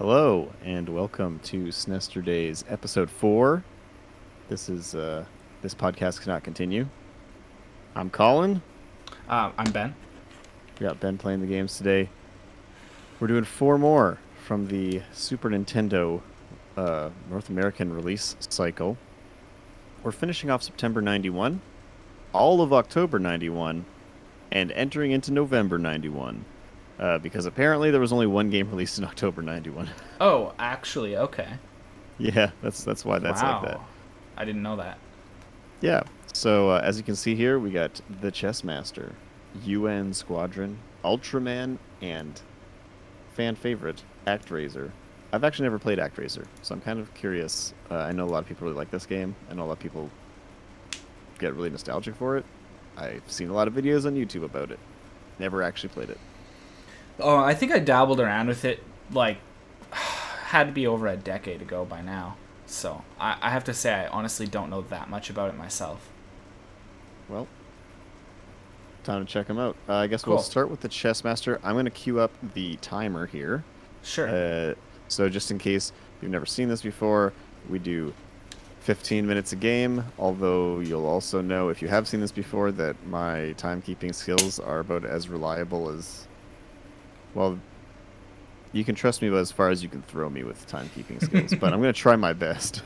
Hello and welcome to SNESterdays episode 4. This podcast cannot continue. I'm Colin. I'm Ben. We got Ben playing the games today. We're doing 4 more from the Super Nintendo North American release cycle. We're finishing off September 91, all of October 91, and entering into November 91. Because apparently there was only one game released in October 91. Oh, actually, okay. Yeah, that's why that's like that. Wow. I didn't know that. Yeah. So as you can see here, we got the Chessmaster, UN Squadron, Ultraman, and fan favorite ActRaiser. I've actually never played ActRaiser, so I'm kind of curious. I know a lot of people really like this game. I know a lot of people get really nostalgic for it. I've seen a lot of videos on YouTube about it. Never actually played it. Oh, I think I dabbled around with it, like, had to be over a decade ago by now. So, I have to say I honestly don't know that much about it myself. Well, time to check them out. I guess Cool. we'll start with the Chessmaster. I'm going to queue up the timer here. Sure. So just in case you've never seen this before, we do 15 minutes a game, although you'll also know if you have seen this before that my timekeeping skills are about as reliable as, well, you can trust me as far as you can throw me with timekeeping skills, but I'm going to try my best.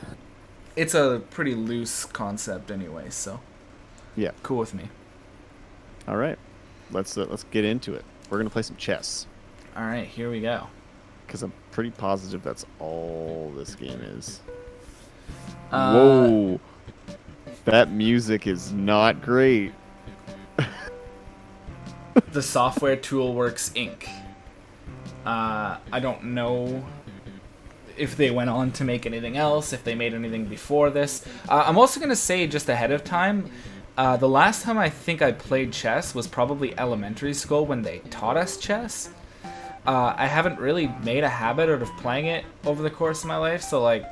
It's a pretty loose concept anyway, so Yeah. cool with me. All right. Let's get into it. We're going to play some chess All right, here we go. because I'm pretty positive that's all this game is. Uh, Whoa. That music is not great. The software Toolworks Inc. I don't know if they went on to make anything else, if they made anything before this. I'm also going to say just ahead of time, the last time I think I played chess was probably elementary school when they taught us chess. I haven't really made a habit out of playing it over the course of my life, so like,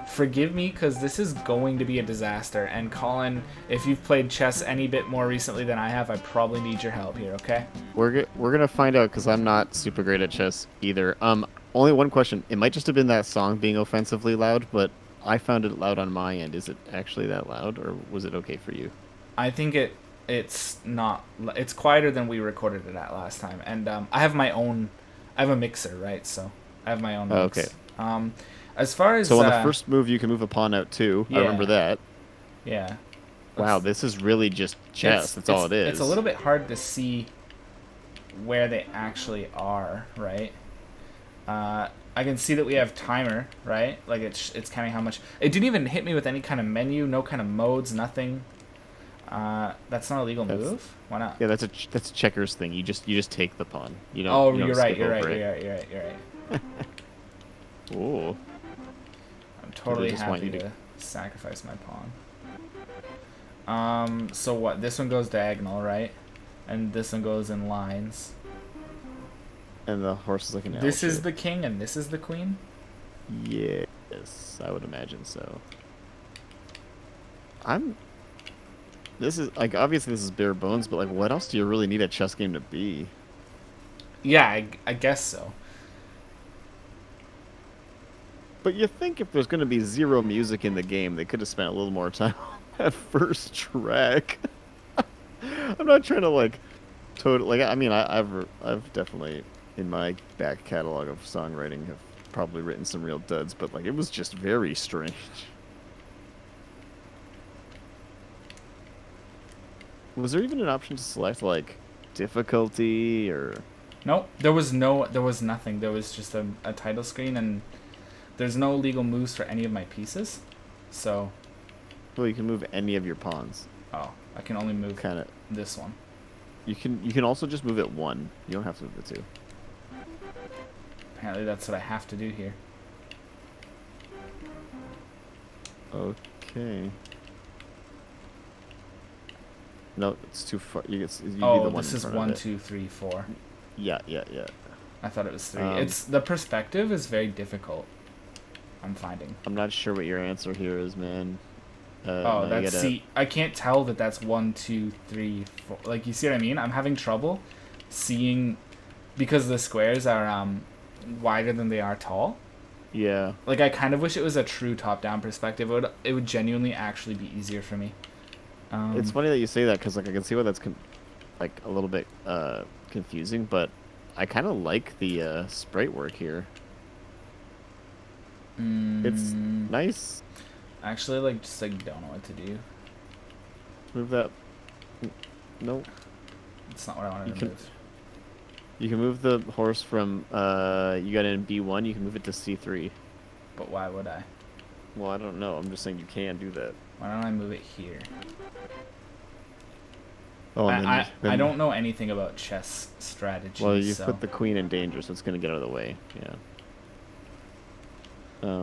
forgive me because this is going to be a disaster. And Colin, if you've played chess any bit more recently than I have, I probably need your help here, okay? We're gonna find out because I'm not super great at chess either. Only one question. It might just have been that song being offensively loud, but I found it loud on my end. Is it actually that loud, or was it okay for you? I think it's not. It's quieter than we recorded it at last time, and I have my own. I have a mixer, right? So I have my own Oh, mix. okay. As far as So on the first move, you can move a pawn out too. I remember that. Yeah. Wow, this is really just chess. That's all it is. It's a little bit hard to see where they actually are, right? I can see that we have timer, right? Like it's counting how much. It didn't even hit me with any kind of menu, no kind of modes, nothing. That's not a legal move. Why not? Yeah, that's a checkers thing. You just take the pawn. You don't. Oh, you don't you're right. skip You're right. over You're it. right. You're right. You're right. Ooh. I'm totally just want happy you to sacrifice my pawn. So what? This one goes diagonal, right? And this one goes in lines. And the horse is like an L This is shape. the king and this is the queen? Yes, I would imagine so. This is, like, obviously this is bare bones, but, like, what else do you really need a chess game to be? Yeah, I guess so. But you think if there's going to be zero music in the game, they could have spent a little more time on that first track. I'm not trying to, like, totally, like, I mean, I've definitely, in my back catalog of songwriting, have probably written some real duds, but, like, it was just very strange. Was there even an option to select, like, difficulty or... Nope, there was nothing. There was just a title screen, and there's no legal moves for any of my pieces. So, Well, you can move any of your pawns. oh, I can only move Kind of. this one. You can also just move it one. You don't have to move it two. Apparently that's what I have to do here. Okay. No, it's too far. You be the Oh, one this in is front of 1, it. 2, 3, 4. Yeah. I thought it was 3. Um, It's the perspective is very difficult. I'm finding. I'm not sure what your answer here is, man. Oh, now you that's gotta- see. I can't tell that that's 1, 2, 3, 4. Like, you see what I mean? I'm having trouble seeing because the squares are wider than they are tall. Yeah. Like, I kind of wish it was a true top-down perspective. It would genuinely actually be easier for me. It's funny that you say that because like I can see why that's like a little bit confusing, but I kind of like the sprite work here. It's nice. Actually, like, just like don't know what to do. Move that. No. It's not what I wanted to move. You can move the horse from you got it in B1. You can move it to C3. But why would I? Well, I don't know. I'm just saying you can do that. Why don't I move it here? Oh, I don't know anything about chess strategy. Well, you put the queen in danger, so it's gonna get out of the way. Yeah.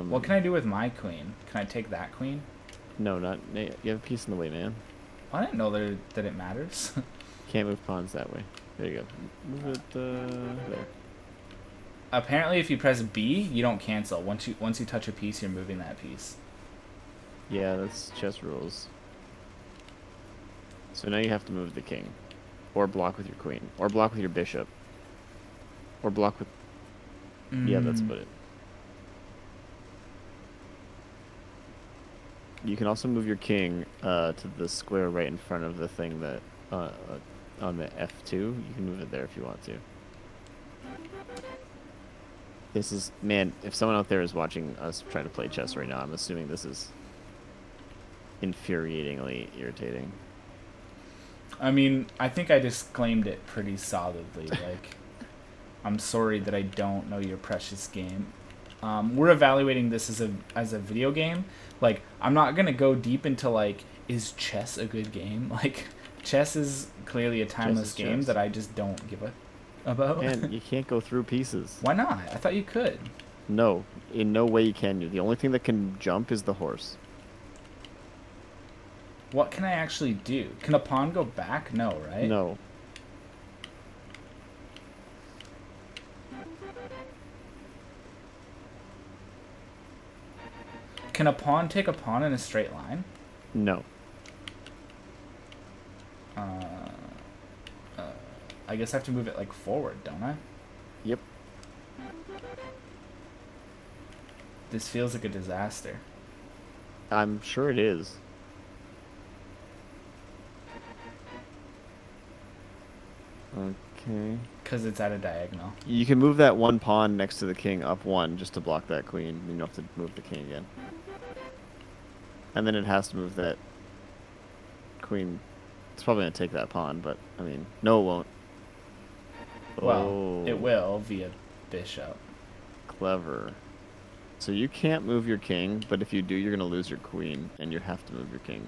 What can I do with my queen? Can I take that queen? No, not you have a piece in the way, man. I didn't know that it matters. Can't move pawns that way. There you go. Move it there. Apparently, if you press B, you don't cancel. Once you touch a piece, you're moving that piece. Yeah, that's chess rules. So now you have to move the king, or block with your queen, or block with your bishop, or block with. Yeah, that's about it. You can also move your king to the square right in front of the thing that on the F2. You can move it there if you want to. This is, man, if someone out there is watching us try to play chess right now, I'm assuming this is infuriatingly irritating. I mean, I think I disclaimed it pretty solidly. Like, I'm sorry that I don't know your precious game. We're evaluating this as a video game. Like, I'm not gonna go deep into like, is chess a good game? Like, chess is clearly a timeless game that I just don't give a about. And you can't go through pieces. Why not? I thought you could. No, in no way you can. The only thing that can jump is the horse. What can I actually do? Can a pawn go back? No, right? No. Can a pawn take a pawn in a straight line? No. I guess I have to move it like forward, don't I? Yep. This feels like a disaster. I'm sure it is. Okay. Because it's at a diagonal. You can move that one pawn next to the king up one just to block that queen. You don't have to move the king again. And then it has to move that queen. It's probably going to take that pawn, but, I mean, no, it won't. Well, it will via bishop. Clever. So you can't move your king, but if you do, you're going to lose your queen, and you have to move your king.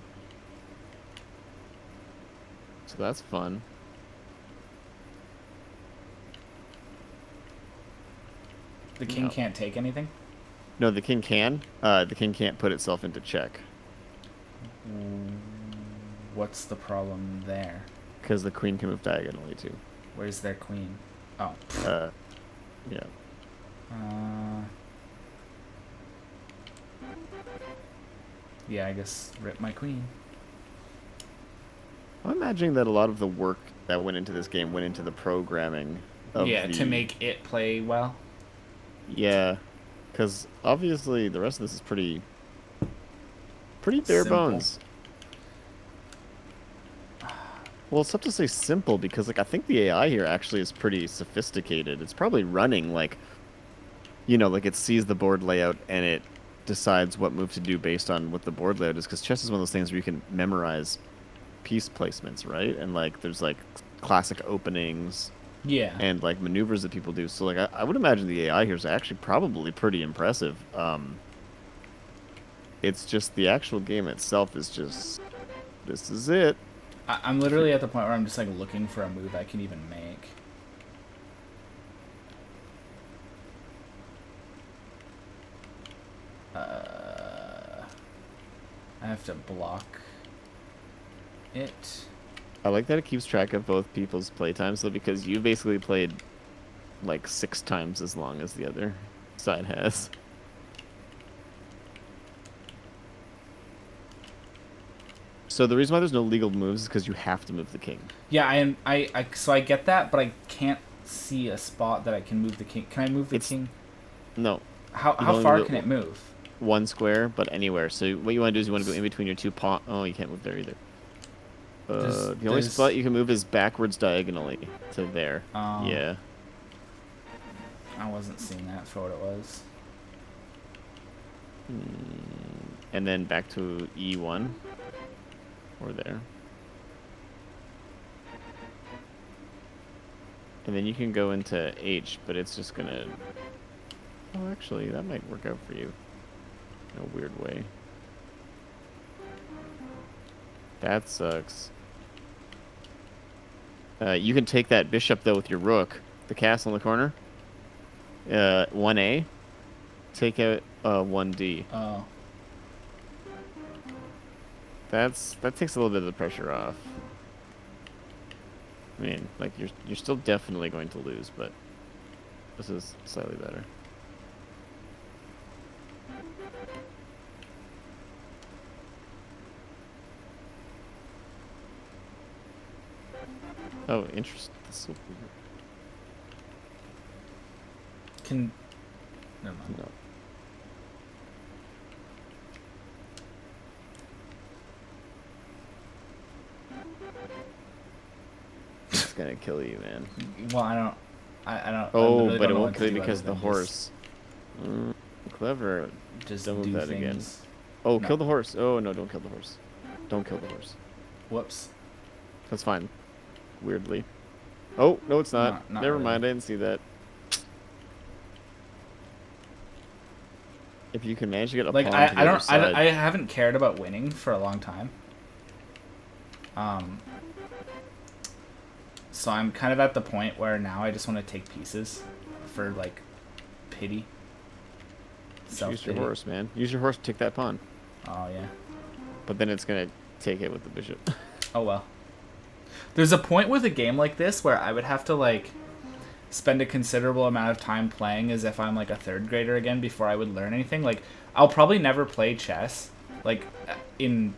So that's fun. The king can't take anything? No, the king can. The king can't put itself into check. What's the problem there? Because the queen can move diagonally, too. Where's their queen? Oh. Yeah. Yeah, I guess rip my queen. I'm imagining that a lot of the work that went into this game went into the programming of to make it play well. Yeah, because obviously the rest of this is pretty bare bones. Well, it's tough to say simple because, like, I think the AI here actually is pretty sophisticated. It's probably running, like, you know, like it sees the board layout and it decides what move to do based on what the board layout is. Because chess is one of those things where you can memorize piece placements, right? And, like, there's, like, classic openings. Yeah. And, like, maneuvers that people do. So, like, I would imagine the AI here is actually probably pretty impressive. It's just the actual game itself is just, this is it. I'm literally at the point where I'm just like looking for a move I can even make. I have to block it. I like that it keeps track of both people's playtimes, though, because you basically played like 6 times as long as the other side has. So the reason why there's no legal moves is because you have to move the king. Yeah, so I get that, but I can't see a spot that I can move the king. Can I move the king? No. How only far move can it move? 1 square, but anywhere. So what you want to do is you want to go in between your 2 pawn. Oh, you can't move there either. The only spot you can move is backwards diagonally to there. Yeah. I wasn't seeing that for what it was. And then back to E1. Or there. And then you can go into H, but it's just gonna... Oh, actually, that might work out for you. In a weird way. That sucks. You can take that bishop, though, with your rook. The castle in the corner. 1A. Take out 1D. Oh. That takes a little bit of the pressure off. I mean, like, you're still definitely going to lose, but this is slightly better. Oh, interesting. That's so weird. Never mind. No. It's gonna kill you, man. Well, I don't. Oh, I but it know won't what kill to you do because other of the than horse. Clever. Just Don't do move that things. again. Oh, No. kill the horse. Oh, no, don't kill the horse. Don't kill the horse. Whoops. That's fine. Weirdly. Oh, no, it's not. Not Never really. mind, I didn't see that. If you can manage to get a Like pawn to the I other don't side. I haven't cared about winning for a long time. So I'm kind of at the point where now I just want to take pieces for like pity. Use your Self-pity. horse, man. Use your horse to take that pawn. Oh yeah. But then it's gonna take it with the bishop. Oh well. There's a point with a game like this where I would have to like spend a considerable amount of time playing as if I'm like a third grader again before I would learn anything. Like I'll probably never play chess like in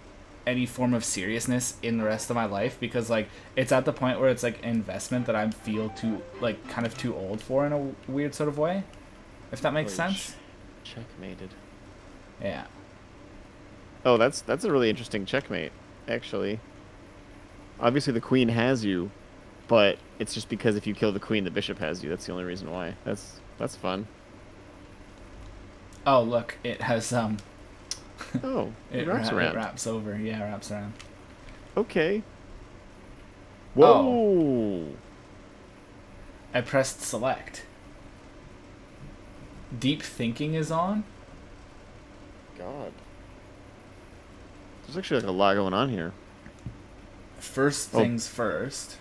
any form of seriousness in the rest of my life because like it's at the point where it's like an investment that I feel too like kind of too old for in a weird sort of way. If that makes sense. Checkmated. Yeah. Oh, that's a really interesting checkmate, actually. Obviously the queen has you, but it's just because if you kill the queen, the bishop has you. That's the only reason why. That's fun. Oh look, it has Oh, it wraps around. It wraps over. Yeah, it wraps around. Okay. Whoa. I pressed select. Deep thinking is on. God. There's actually like a lot going on here. First things first.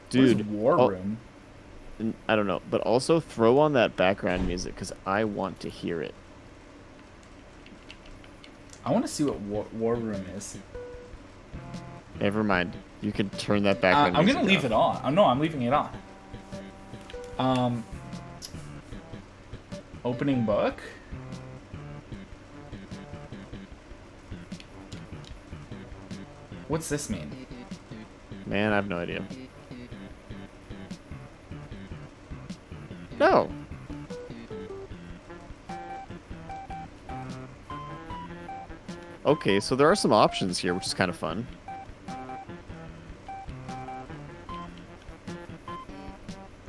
Dude. Where's War Room? I don't know, but also throw on that background music because I want to hear it. I want to see what War Room is. Never mind. You can turn that background I'm music gonna leave off. it on. Oh, no, I'm leaving it on. Opening book. What's this mean? Man, I have no idea. No. Okay, so there are some options here, which is kind of fun.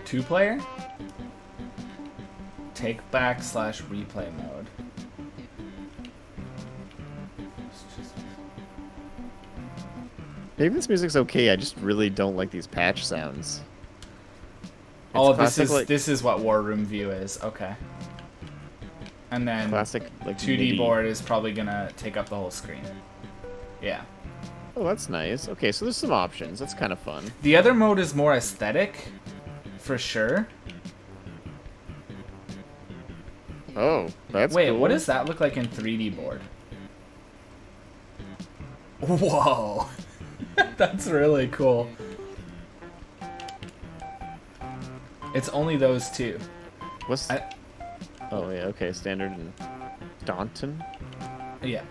Two-player? Take back / replay mode. Maybe this music's okay, I just really don't like these patch sounds. Oh, classic, this is what War Room view is. Okay. And then classic, like 2D MIDI. board is probably gonna take up the whole screen. Yeah. Oh, that's nice. Okay, so there's some options. That's kind of fun. The other mode is more aesthetic, for sure. Oh, that's Wait, cool. what does that look like in 3D board? Whoa. That's really cool. It's only those two. What's... Oh, yeah, okay, standard and Daunton? Yeah.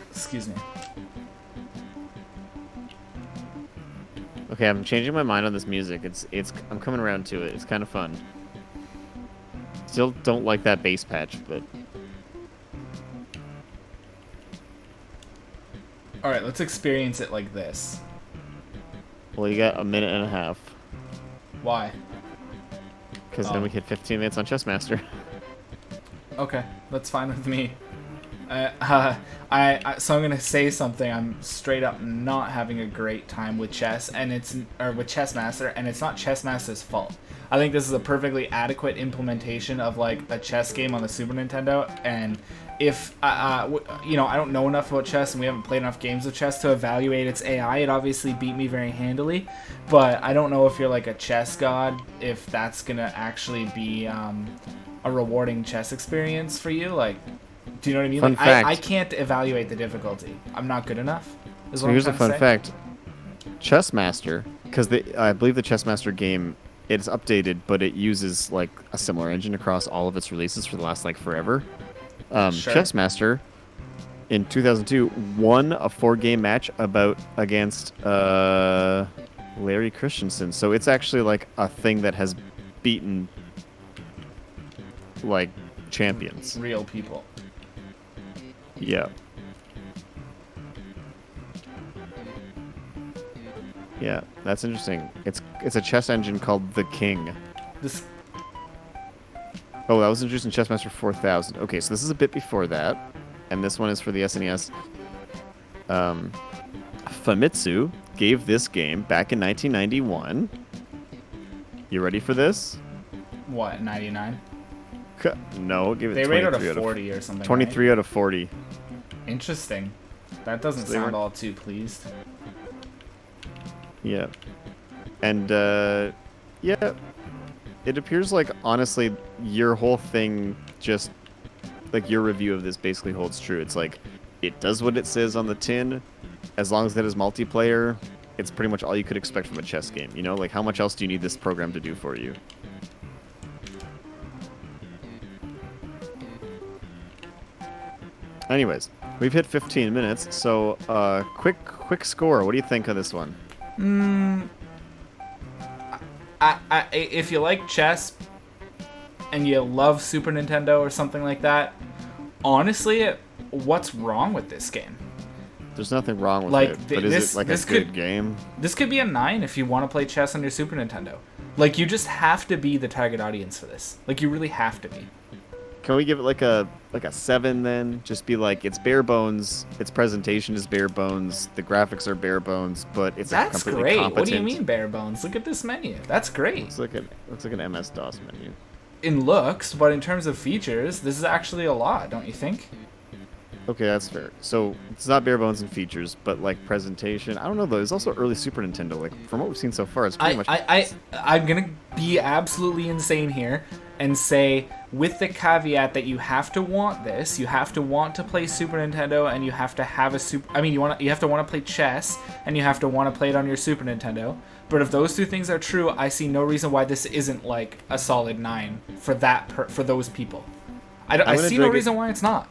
Excuse me. Okay, I'm changing my mind on this music. I'm coming around to it. It's kind of fun. Still don't like that base patch, but All right, let's experience it like this. well, you got a minute and a half. Why? Because then we hit 15 minutes on Chessmaster. Okay, that's fine with me. So I'm gonna say something. I'm straight up not having a great time with chess, and with Chessmaster, and it's not Chessmaster's fault. I think this is a perfectly adequate implementation of like a chess game on the Super Nintendo, and if I don't know enough about chess, and we haven't played enough games of chess to evaluate its AI. It obviously beat me very handily, but I don't know if you're like a chess god, if that's gonna actually be a rewarding chess experience for you. Like, do you know what I mean? Fun Like, fact. I can't evaluate the difficulty. I'm not good enough. So here's a fun fact. Chessmaster, because I believe the Chessmaster game, it's updated, but it uses like a similar engine across all of its releases for the last like forever. Sure. Chessmaster in 2002 won a 4-game match against Larry Christensen. So it's actually like a thing that has beaten like champions. Real people. Yeah. Yeah, that's interesting. It's a chess engine called The King. This. Oh, that was introduced in Chessmaster 4000. Okay, so this is a bit before that, and this one is for the SNES. Famitsu gave this game back in 1991. You ready for this? What, 99? No, give it They 23 rate out of out 40 or something. 23 out of 40. Interesting. That doesn't So sound all too pleased. Yeah. And, yeah. It appears like, honestly, your whole thing just, like, your review of this basically holds true. It's like, it does what it says on the tin. As long as that is multiplayer, it's pretty much all you could expect from a chess game. You know, like, how much else do you need this program to do for you? Anyways, we've hit 15 minutes, so quick score. What do you think of this one? If you like chess and you love Super Nintendo or something like that, honestly, what's wrong with this game? There's nothing wrong with Like, it, but is it like a good game? This could be a 9 if you want to play chess on your Super Nintendo. Like, you just have to be the target audience for this. Like, you really have to be. Can we give it like a 7 then? Just be like, it's bare bones, its presentation is bare bones, the graphics are bare bones, but it's That's completely great. competent. What do you mean bare bones? Look at this menu. That's great. Looks like an MS-DOS menu. In looks, but in terms of features, this is actually a lot, don't you think? Okay, that's fair. So it's not bare bones in features, but like presentation. I don't know though. It's also early Super Nintendo. Like from what we've seen so far, it's pretty much. I'm gonna be absolutely insane here and say, with the caveat that you have to want this, you have to want to play Super Nintendo, and you have to have a you have to want to play chess, and you have to want to play it on your Super Nintendo. But if those two things are true, I see no reason why this isn't like a solid 9 for for those people. I see no reason why it's not.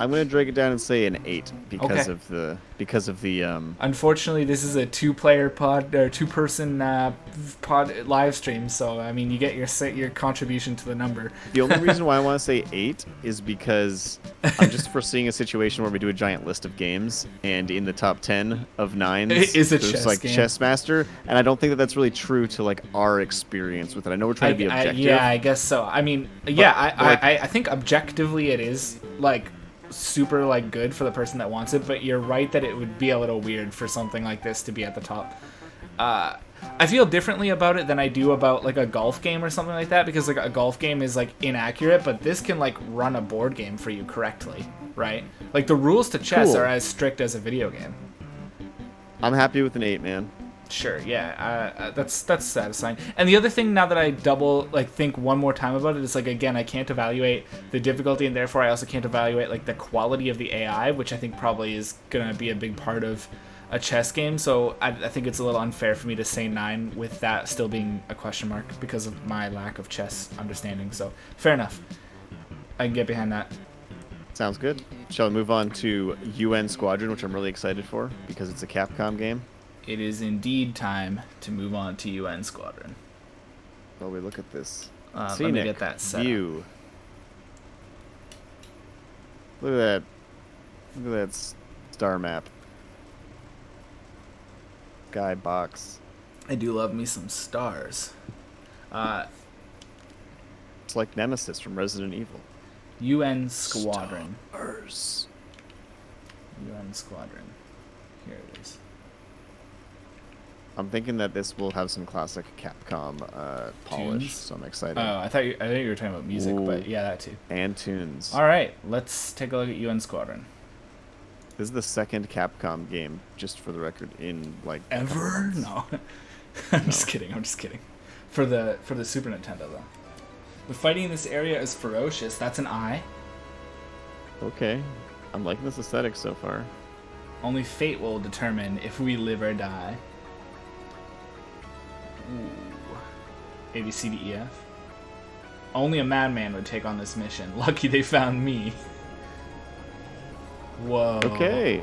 I'm gonna drag it down and say an 8 because Okay. of the Unfortunately, this is a two-player pod or two-person pod live stream, so I mean, you get your contribution to the number. The only reason why I want to say 8 is because I'm just foreseeing a situation where we do a giant list of games, and in the top 10 of 9s, It is a there's chess like game. Chessmaster, and I don't think that that's really true to like our experience with it. I know we're trying to be objective. Yeah, I guess so. I mean, I think objectively it is like super like good for the person that wants it, but you're right that it would be a little weird for something like this to be at the top. I feel differently about it than I do about like a golf game or something like that, because like a golf game is like inaccurate, but this can like run a board game for you correctly, right? Like the rules to chess Cool. are as strict as a video game. I'm happy with an 8, man. Sure, yeah, that's satisfying. And the other thing, now that I think one more time about it, is like, again, I can't evaluate the difficulty, and therefore I also can't evaluate like the quality of the AI, which I think probably is gonna be a big part of a chess game. So I think it's a little unfair for me to say 9 with that still being a question mark because of my lack of chess understanding. So fair enough, I can get behind that. Sounds good. Shall we move on to UN Squadron, which I'm really excited for because it's a Capcom game? It is indeed time to move on to UN Squadron. While we look at this Let me get that set up. view. Look at that. Look at that star map. Guy box. I do love me some stars. It's like Nemesis from Resident Evil. UN Squadron. Stars. UN Squadron. Here it is. I'm thinking that this will have some classic Capcom polish, Tunes? so I'm excited. Oh, I thought you were talking about music, but yeah, that too. And tunes. All right, let's take a look at UN Squadron. This is the second Capcom game, just for the record, in like Ever? No. I'm just kidding. I'm just kidding. For the Super Nintendo though. The fighting in this area is ferocious. That's an I. Okay, I'm liking this aesthetic so far. Only fate will determine if we live or die. Ooh. A, B, C, D, E, F. Only a madman would take on this mission. Lucky they found me. Whoa. Okay.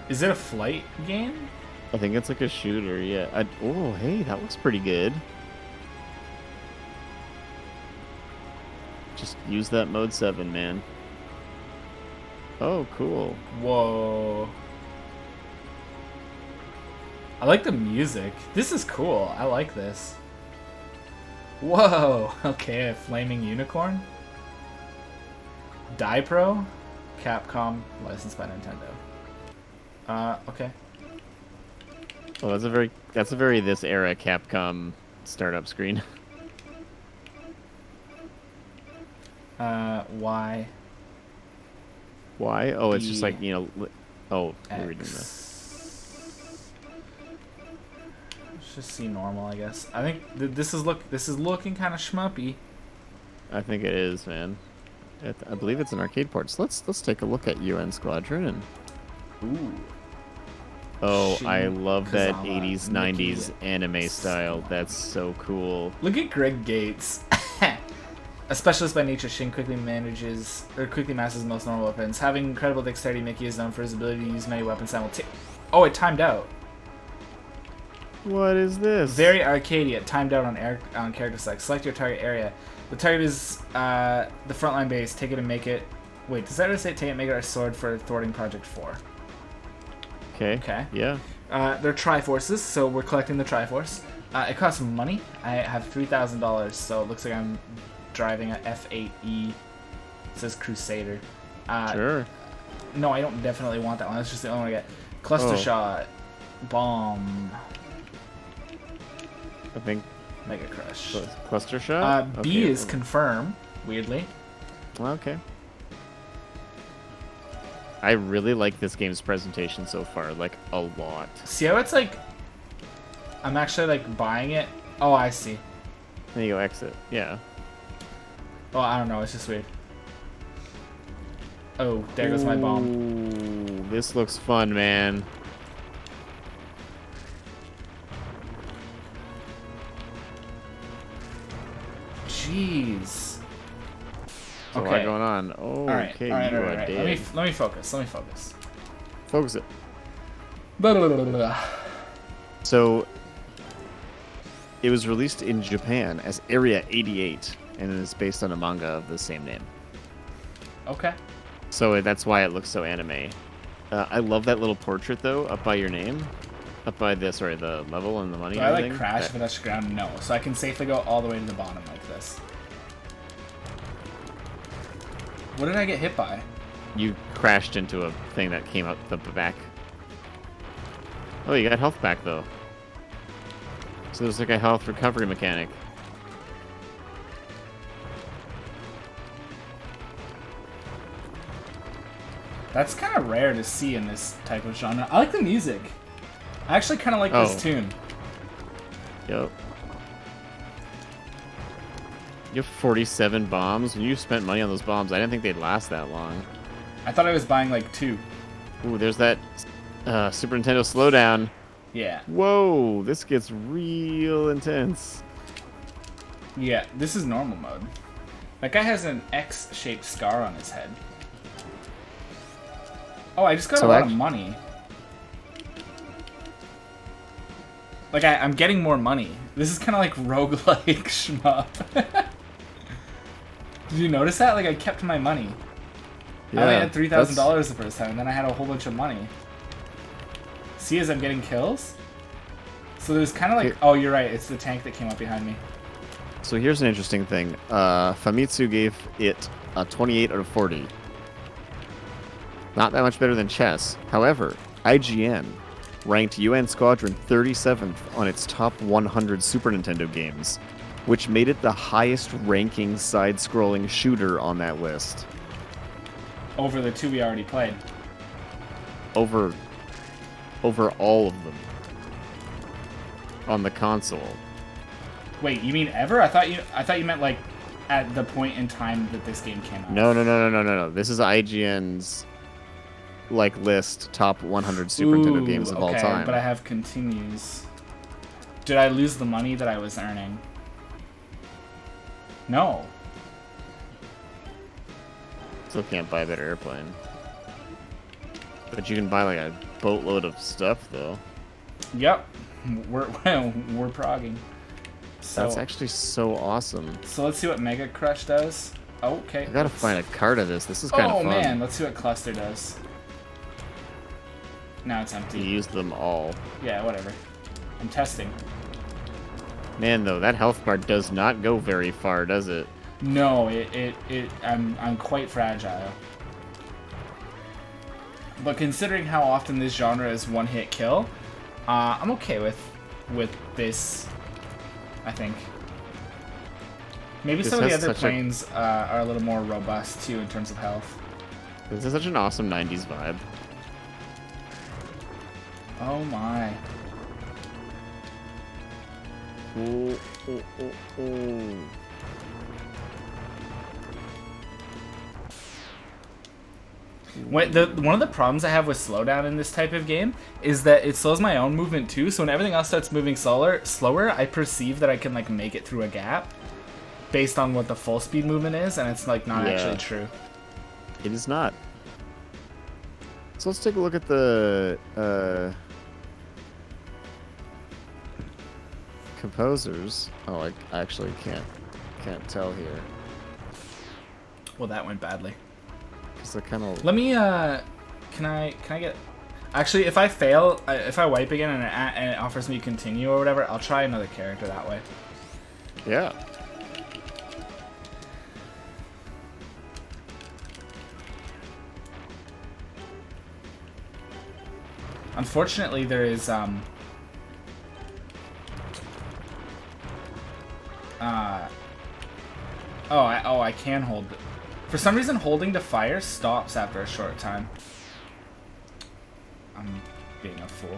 Is it a flight game? I think it's like a shooter, yeah. Oh, hey, that looks pretty good. Just use that mode 7, man. Oh, cool. Whoa. I like the music. This is cool. I like this. Whoa. Okay, a flaming unicorn. Pro, Capcom, licensed by Nintendo. Okay. Oh, that's a very this era Capcom startup screen. Y. Why? Oh, it's just E, like, you know, oh, you're reading X. this. Let's just see normal, I guess. I think this is looking kind of schmuppy. I think it is, man. I believe it's an arcade port. So let's take a look at UN Squadron and. Ooh. Oh, Shin I love that Kazama, 80s, Mickey 90s anime style. That's so cool. Look at Greg Gates. A specialist by nature, Shin quickly masters most normal weapons. Having incredible dexterity, Mickey is known for his ability to use many weapons simultaneously. Oh, it timed out. What is this? Very arcadey. It timed out on character select. Select your target area. The target is the frontline base. Take it and make it. Wait, does that really say take it and make it our sword for thwarting Project 4? Okay. Okay. Yeah. They're Triforces, so we're collecting the Triforce. It costs money. I have $3,000, so it looks like I'm driving a F8E. It says Crusader. Sure. No, I don't definitely want that one. That's just the only one I get. Cluster shot. Bomb. I think. Mega Crush. Cluster shot? B Okay. is confirm, weirdly. Okay. I really like this game's presentation so far, like a lot. See how it's like, I'm actually like buying it. Oh, I see. There you go, exit. Yeah. Oh, I don't know. It's just weird. Oh, there goes my bomb. Ooh, this looks fun, man. Jeez. There's a lot going on. Oh, All right. okay. All right. You All are right. dead. Let me focus. Let me focus. Focus it. Blah, blah, blah, blah, blah. So, it was released in Japan as Area 88, and it is based on a manga of the same name. Okay. So that's why it looks so anime. I love that little portrait, though, up by your name. Up by the level and the money Do and I like everything. crash if it touches the ground? No. So I can safely go all the way to the bottom like this. What did I get hit by? You crashed into a thing that came out the back. Oh, you got health back, though. So there's like a health recovery mechanic. That's kind of rare to see in this type of genre. I like the music. I actually kind of like this tune. Yep. You have 47 bombs. When you spent money on those bombs, I didn't think they'd last that long. I thought I was buying like 2. Ooh, there's that Super Nintendo slowdown. Yeah. Whoa, this gets real intense. Yeah, this is normal mode. That guy has an X-shaped scar on his head. Oh, I just got a lot of money. Like, I'm getting more money. This is kind of like roguelike shmup. Did you notice that? Like, I kept my money. Yeah, I only had $3,000 the first time, and then I had a whole bunch of money. See, as I'm getting kills? So there's kind of like... Oh, you're right. It's the tank that came up behind me. So here's an interesting thing. Famitsu gave it a 28 out of 40. Not that much better than chess. However, IGN ranked UN Squadron 37th on its top 100 Super Nintendo games, which made it the highest ranking side-scrolling shooter on that list. Over the two we already played. Over all of them. On the console. Wait, you mean ever? I thought you meant like at the point in time that this game came out. No. This is IGN's like list top 100 Super Nintendo games of all time. But I have continues. Did I lose the money that I was earning? No. Still can't buy a better airplane. But you can buy like a boatload of stuff though. Yep. We're progging. So, that's actually so awesome. So let's see what Mega Crush does. Okay. I gotta find a card of this. This is kind of fun. Oh man, let's see what Cluster does. Now it's empty. You use them all. Yeah, whatever. I'm testing. Man, though, that health bar does not go very far, does it? No, I'm quite fragile. But considering how often this genre is one-hit kill, I'm okay with this. I think. Maybe some of the other planes are a little more robust too in terms of health. This is such an awesome 90s vibe. Oh my. Oh. One of the problems I have with slowdown in this type of game is that it slows my own movement too, so when everything else starts moving slower, I perceive that I can like make it through a gap based on what the full speed movement is, and it's like not actually true. It is not. So let's take a look at the composers. Oh, I actually can't tell here. Well, that went badly. So kind of. Let me. Can I get? Actually, if I fail, if I wipe again and it offers me continue or whatever, I'll try another character that way. Yeah. Unfortunately, there is I can hold. For some reason, holding to fire stops after a short time. I'm being a fool.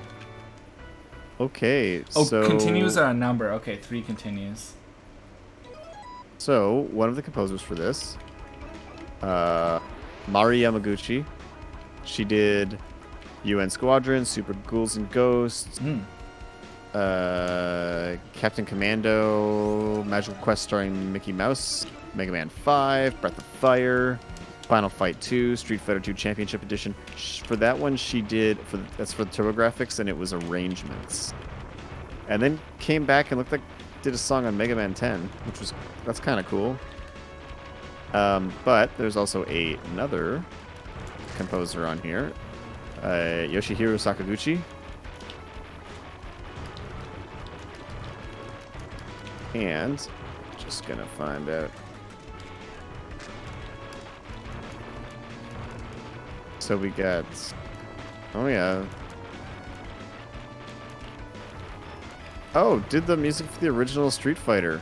Okay, oh, so... continues are a number. Okay, 3 continues. So, one of the composers for this, Mari Yamaguchi, she did UN Squadron, Super Ghouls and Ghosts, Captain Commando, Magical Quest starring Mickey Mouse, Mega Man 5, Breath of Fire, Final Fight 2, Street Fighter 2 Championship Edition. For that one, she did, that's for the TurboGrafx, and it was arrangements. And then came back and looked like did a song on Mega Man 10, that's kind of cool. But there's also another composer on here, Yoshihiro Sakaguchi. And just gonna find out. So we got, oh yeah. Oh, did the music for the original Street Fighter.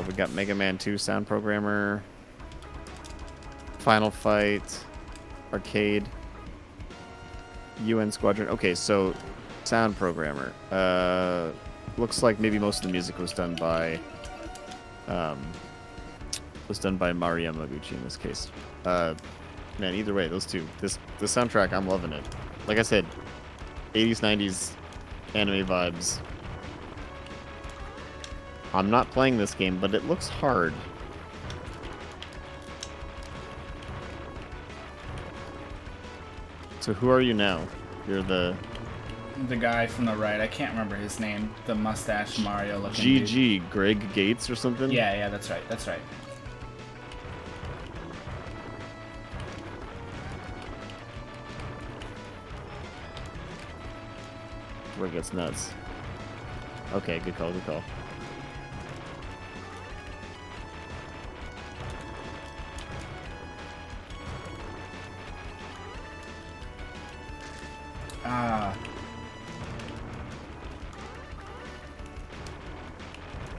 We got Mega Man 2 sound programmer, Final Fight, Arcade, UN Squadron. Okay, so sound programmer. Looks like maybe most of the music was done by Mari Yamaguchi in this case. Man, either way, those two. The soundtrack, I'm loving it. Like I said, 80s, 90s anime vibes. I'm not playing this game, but it looks hard. So who are you now? You're the guy from the right. I can't remember his name. The mustache Mario looking GG, Greg Gates or something? Yeah, yeah, that's right. That's right. Where it gets nuts. Okay, good call, good call. Ah.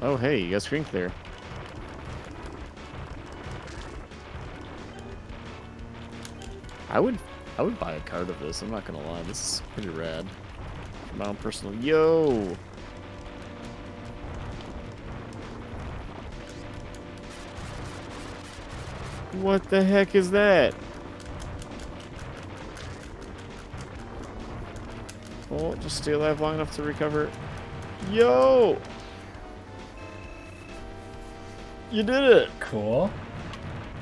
Oh, hey, you got screen clear. I would buy a card of this. I'm not gonna lie, this is pretty rad. For my own personal. Yo. What the heck is that? Oh, just stay alive long enough to recover. Yo! You did it! Cool.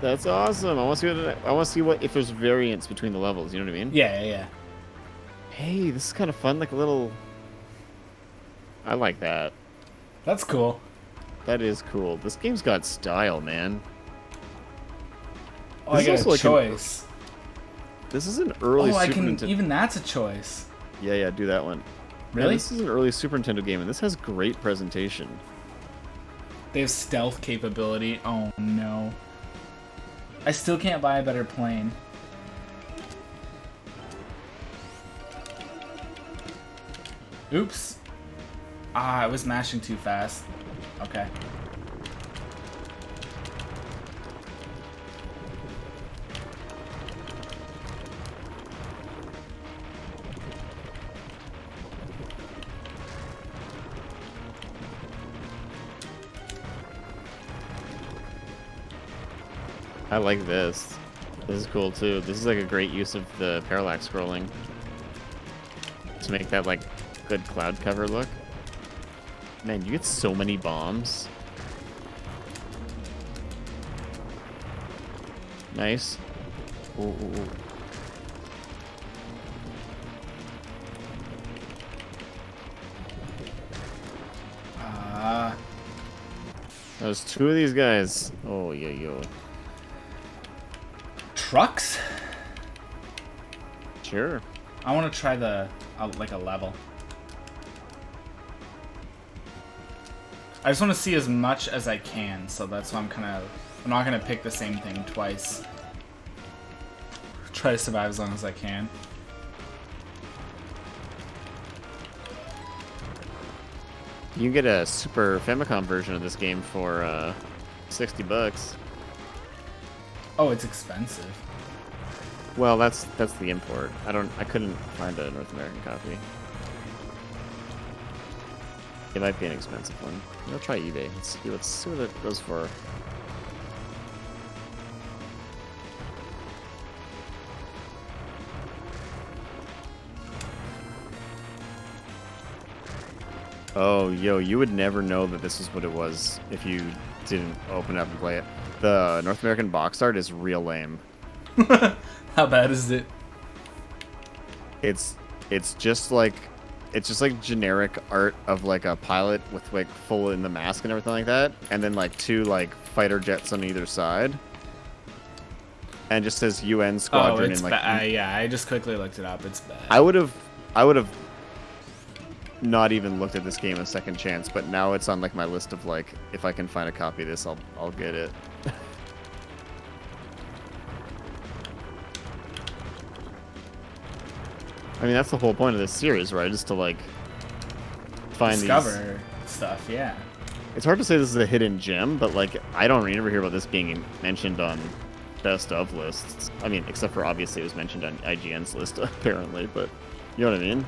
That's awesome. I want to see what if there's variance between the levels. You know what I mean? Yeah, yeah, yeah. Hey, this is kind of fun. Like a little. I like that. That's cool. That is cool. This game's got style, man. Oh, I got a choice. This is an early. Oh, I can. Even that's a choice. Yeah, yeah. Do that one. Really? Man, this is an early Super Nintendo game, and this has great presentation. They have stealth capability. Oh no. I still can't buy a better plane. Oops. Ah, I was mashing too fast. Okay. I like this. This is cool too. This is like a great use of the parallax scrolling to make that like good cloud cover look. Man, you get so many bombs. Nice. Ooh, ooh, ooh. There's two of these guys. Oh, yeah, yo. Trucks? Sure. I want to try the, like a level. I just want to see as much as I can, so that's why I'm not going to pick the same thing twice. Try to survive as long as I can. You can get a Super Famicom version of this game for 60 bucks. Oh, it's expensive. Well, that's the import. I couldn't find a North American copy. It might be an expensive one. I'll try eBay. Let's see what it goes for. Oh, yo, you would never know that this is what it was if you didn't open it up and play it. The North American box art is real lame. How bad is it? It's just like generic art of like a pilot with like full in the mask and everything like that, and then like two like fighter jets on either side, and just says UN Squadron. Oh, it's in, like, bad. Yeah, I just quickly looked it up. It's bad. I would have not even looked at this game a second chance, but now it's on like my list of like if I can find a copy of this, I'll get it. I mean, that's the whole point of this series, right? Is to like find discover stuff. Yeah. It's hard to say this is a hidden gem, but like I don't ever hear about this being mentioned on best of lists. I mean, except for obviously it was mentioned on IGN's list apparently, but you know what I mean?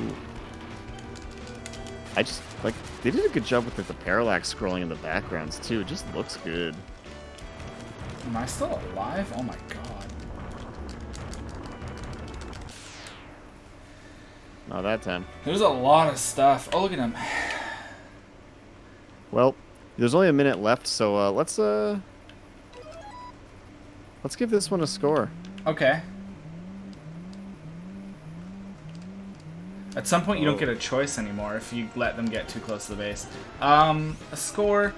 Ooh. I just like they did a good job with the parallax scrolling in the backgrounds too. It just looks good. Am I still alive? Oh my god. Not that time. There's a lot of stuff. Oh, look at him. Well, there's only a minute left, so let's Let's give this one a score. Okay. At some point, you don't get a choice anymore if you let them get too close to the base. A score.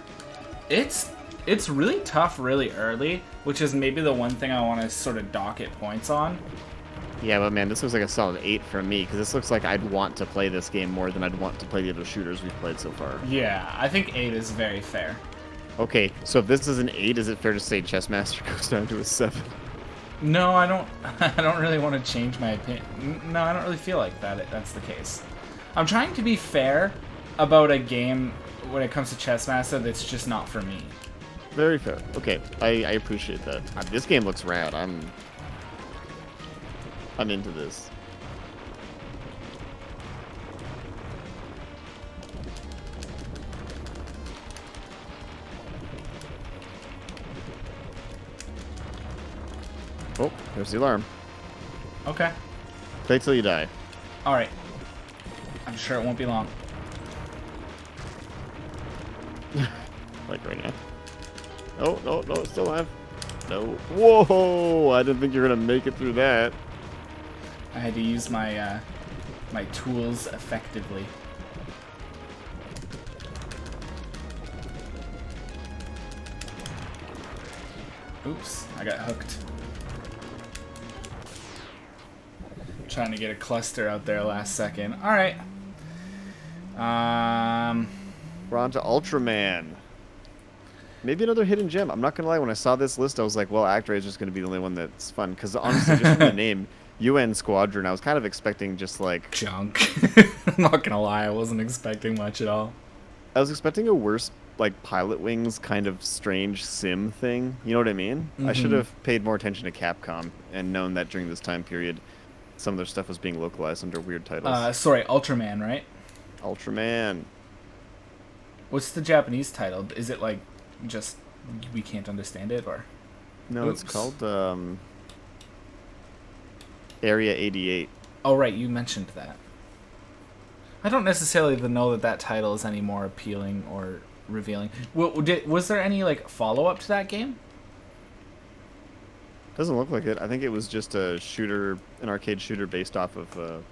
It's really tough really early, which is maybe the one thing I want to sort of docket points on. Yeah, but man, this looks like a solid 8 for me, because this looks like I'd want to play this game more than I'd want to play the other shooters we've played so far. Yeah, I think 8 is very fair. Okay, so if this is an 8, is it fair to say Chessmaster goes down to a 7? No, I don't. I don't really want to change my opinion. No, I don't really feel like that's the case. I'm trying to be fair about a game when it comes to Chessmaster that's just not for me. Very fair. Okay, I appreciate that. This game looks rad. I'm into this. Oh, there's the alarm. Okay. Play till you die. All right. I'm sure it won't be long. Like right now. Oh, no, still alive. No. Whoa! I didn't think you were gonna make it through that. I had to use my my tools effectively. Oops, I got hooked. Trying to get a cluster out there last second. All right. We're on to Ultraman. Maybe another hidden gem. I'm not gonna lie. When I saw this list, I was like, "Well, ActRaiser is gonna be the only one that's fun." Because honestly, just from the name, UN Squadron, I was kind of expecting just like junk. I'm not gonna lie, I wasn't expecting much at all. I was expecting a worse like Pilot Wings kind of strange sim thing. You know what I mean? I should have paid more attention to Capcom and known that during this time period, some of their stuff was being localized under weird titles. Sorry, Ultraman, right? Ultraman. What's the Japanese title? Is it like just we can't understand it, or? No, Oops. it's called Area 88. Oh, right, you mentioned that. I don't necessarily know that that title is any more appealing or revealing. Was there any like follow-up to that game? Doesn't look like it. I think it was just a shooter, an arcade shooter based off of.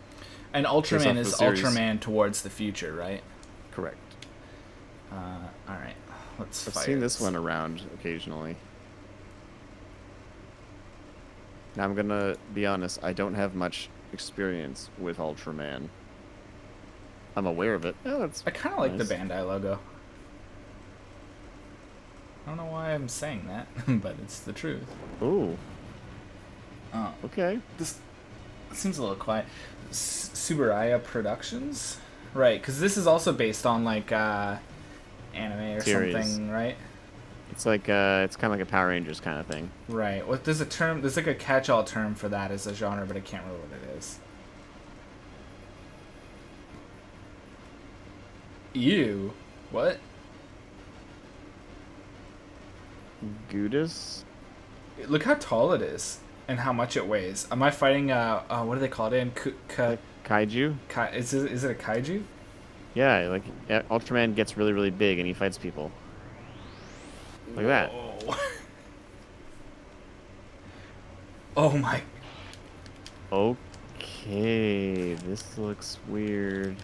And Ultraman is Ultraman Towards the Future, right? Correct. All right, let's. I've seen this one around occasionally. Now I'm gonna be honest. I don't have much experience with Ultraman. I'm aware of it. Oh, that's. I kind of like the Bandai logo. I don't know why I'm saying that, but it's the truth. Ooh. Oh. Okay. This seems a little quiet. Subaraya Productions? Right, because this is also based on, like, anime or series. Something, right? It's like, it's kind of like a Power Rangers kind of thing. Right. What there's a term, there's like a catch-all term for that as a genre, but I can't remember what it is. Ew. What? Gudis? Look how tall it is and how much it weighs. Am I fighting what do they call it in? Kaiju? Is it a kaiju? Yeah, like Ultraman gets really, really big and he fights people. Like that. Oh my. Okay, this looks weird.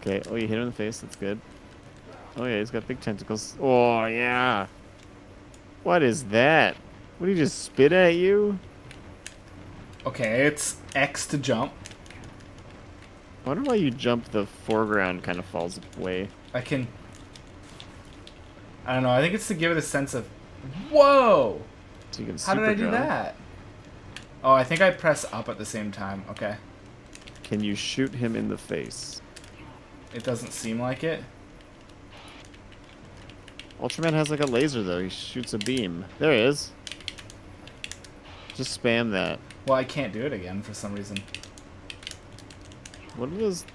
Okay, oh, you hit him in the face, that's good. Oh yeah, he's got big tentacles. Oh yeah! What is that? What, did he just spit at you? Okay, it's X to jump. I wonder why you jump, the foreground kind of falls away. I don't know, I think it's to give it a sense of... Whoa! So you can How did I do jump. that? Oh, I think I press up at the same time. Okay. Can you shoot him in the face? It doesn't seem like it. Ultraman has like a laser though. He shoots a beam. There he is. Just spam that. Well, I can't do it again for some reason. What was...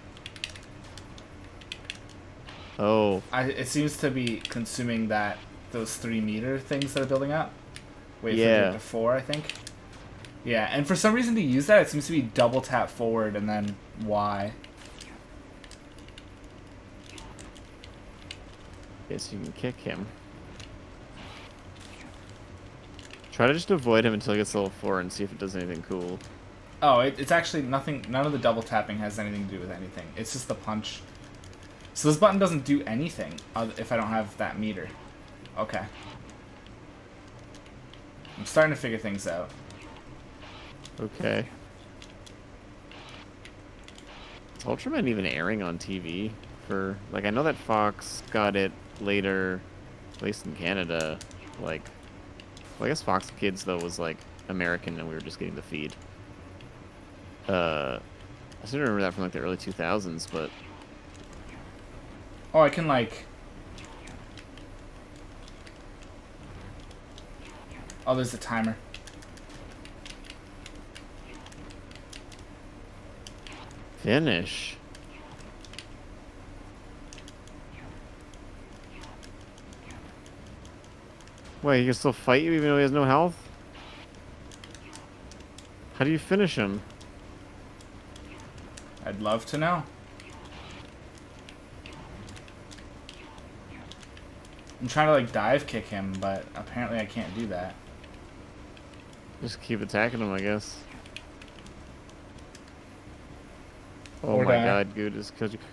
Oh. It seems to be consuming those 3 meter things that are building up. Wait, Yeah. for the 4, I think. Yeah, and for some reason to use that, it seems to be double tap forward and then Y. Guess you can kick him. Try to just avoid him until he gets level 4 and see if it does anything cool. Oh, it's actually nothing. None of the double tapping has anything to do with anything. It's just the punch. So this button doesn't do anything if I don't have that meter. Okay. I'm starting to figure things out. Okay. Is Ultraman even airing on TV? For like, I know that Fox got it later, at least in Canada. Like, well, I guess Fox Kids though was like American, and we were just getting the feed. I still remember that from like the early 2000s, but Oh, I can like... Oh, there's a timer. finish. Wait, he can still fight you even though he has no health? How do you finish him? I'd love to know. I'm trying to like dive kick him, but apparently I can't do that. Just keep attacking him, I guess. Oh Or my die. god, good.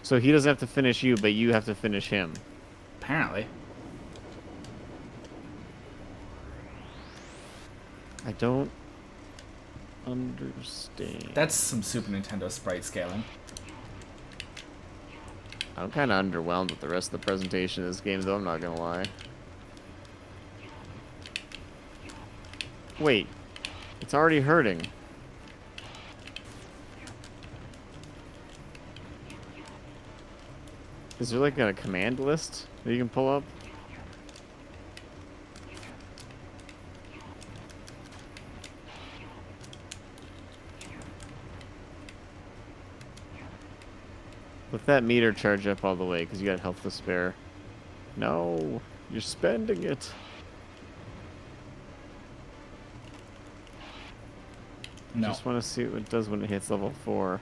So he doesn't have to finish you, but you have to finish him. Apparently. I don't understand. That's some Super Nintendo sprite scaling. I'm kind of underwhelmed with the rest of the presentation of this game, though, I'm not gonna lie. Wait. It's already hurting. Is there like a command list that you can pull up? Let that meter charge up all the way, because you got health to spare. No, you're spending it. No. Just want to see what it does when it hits level 4.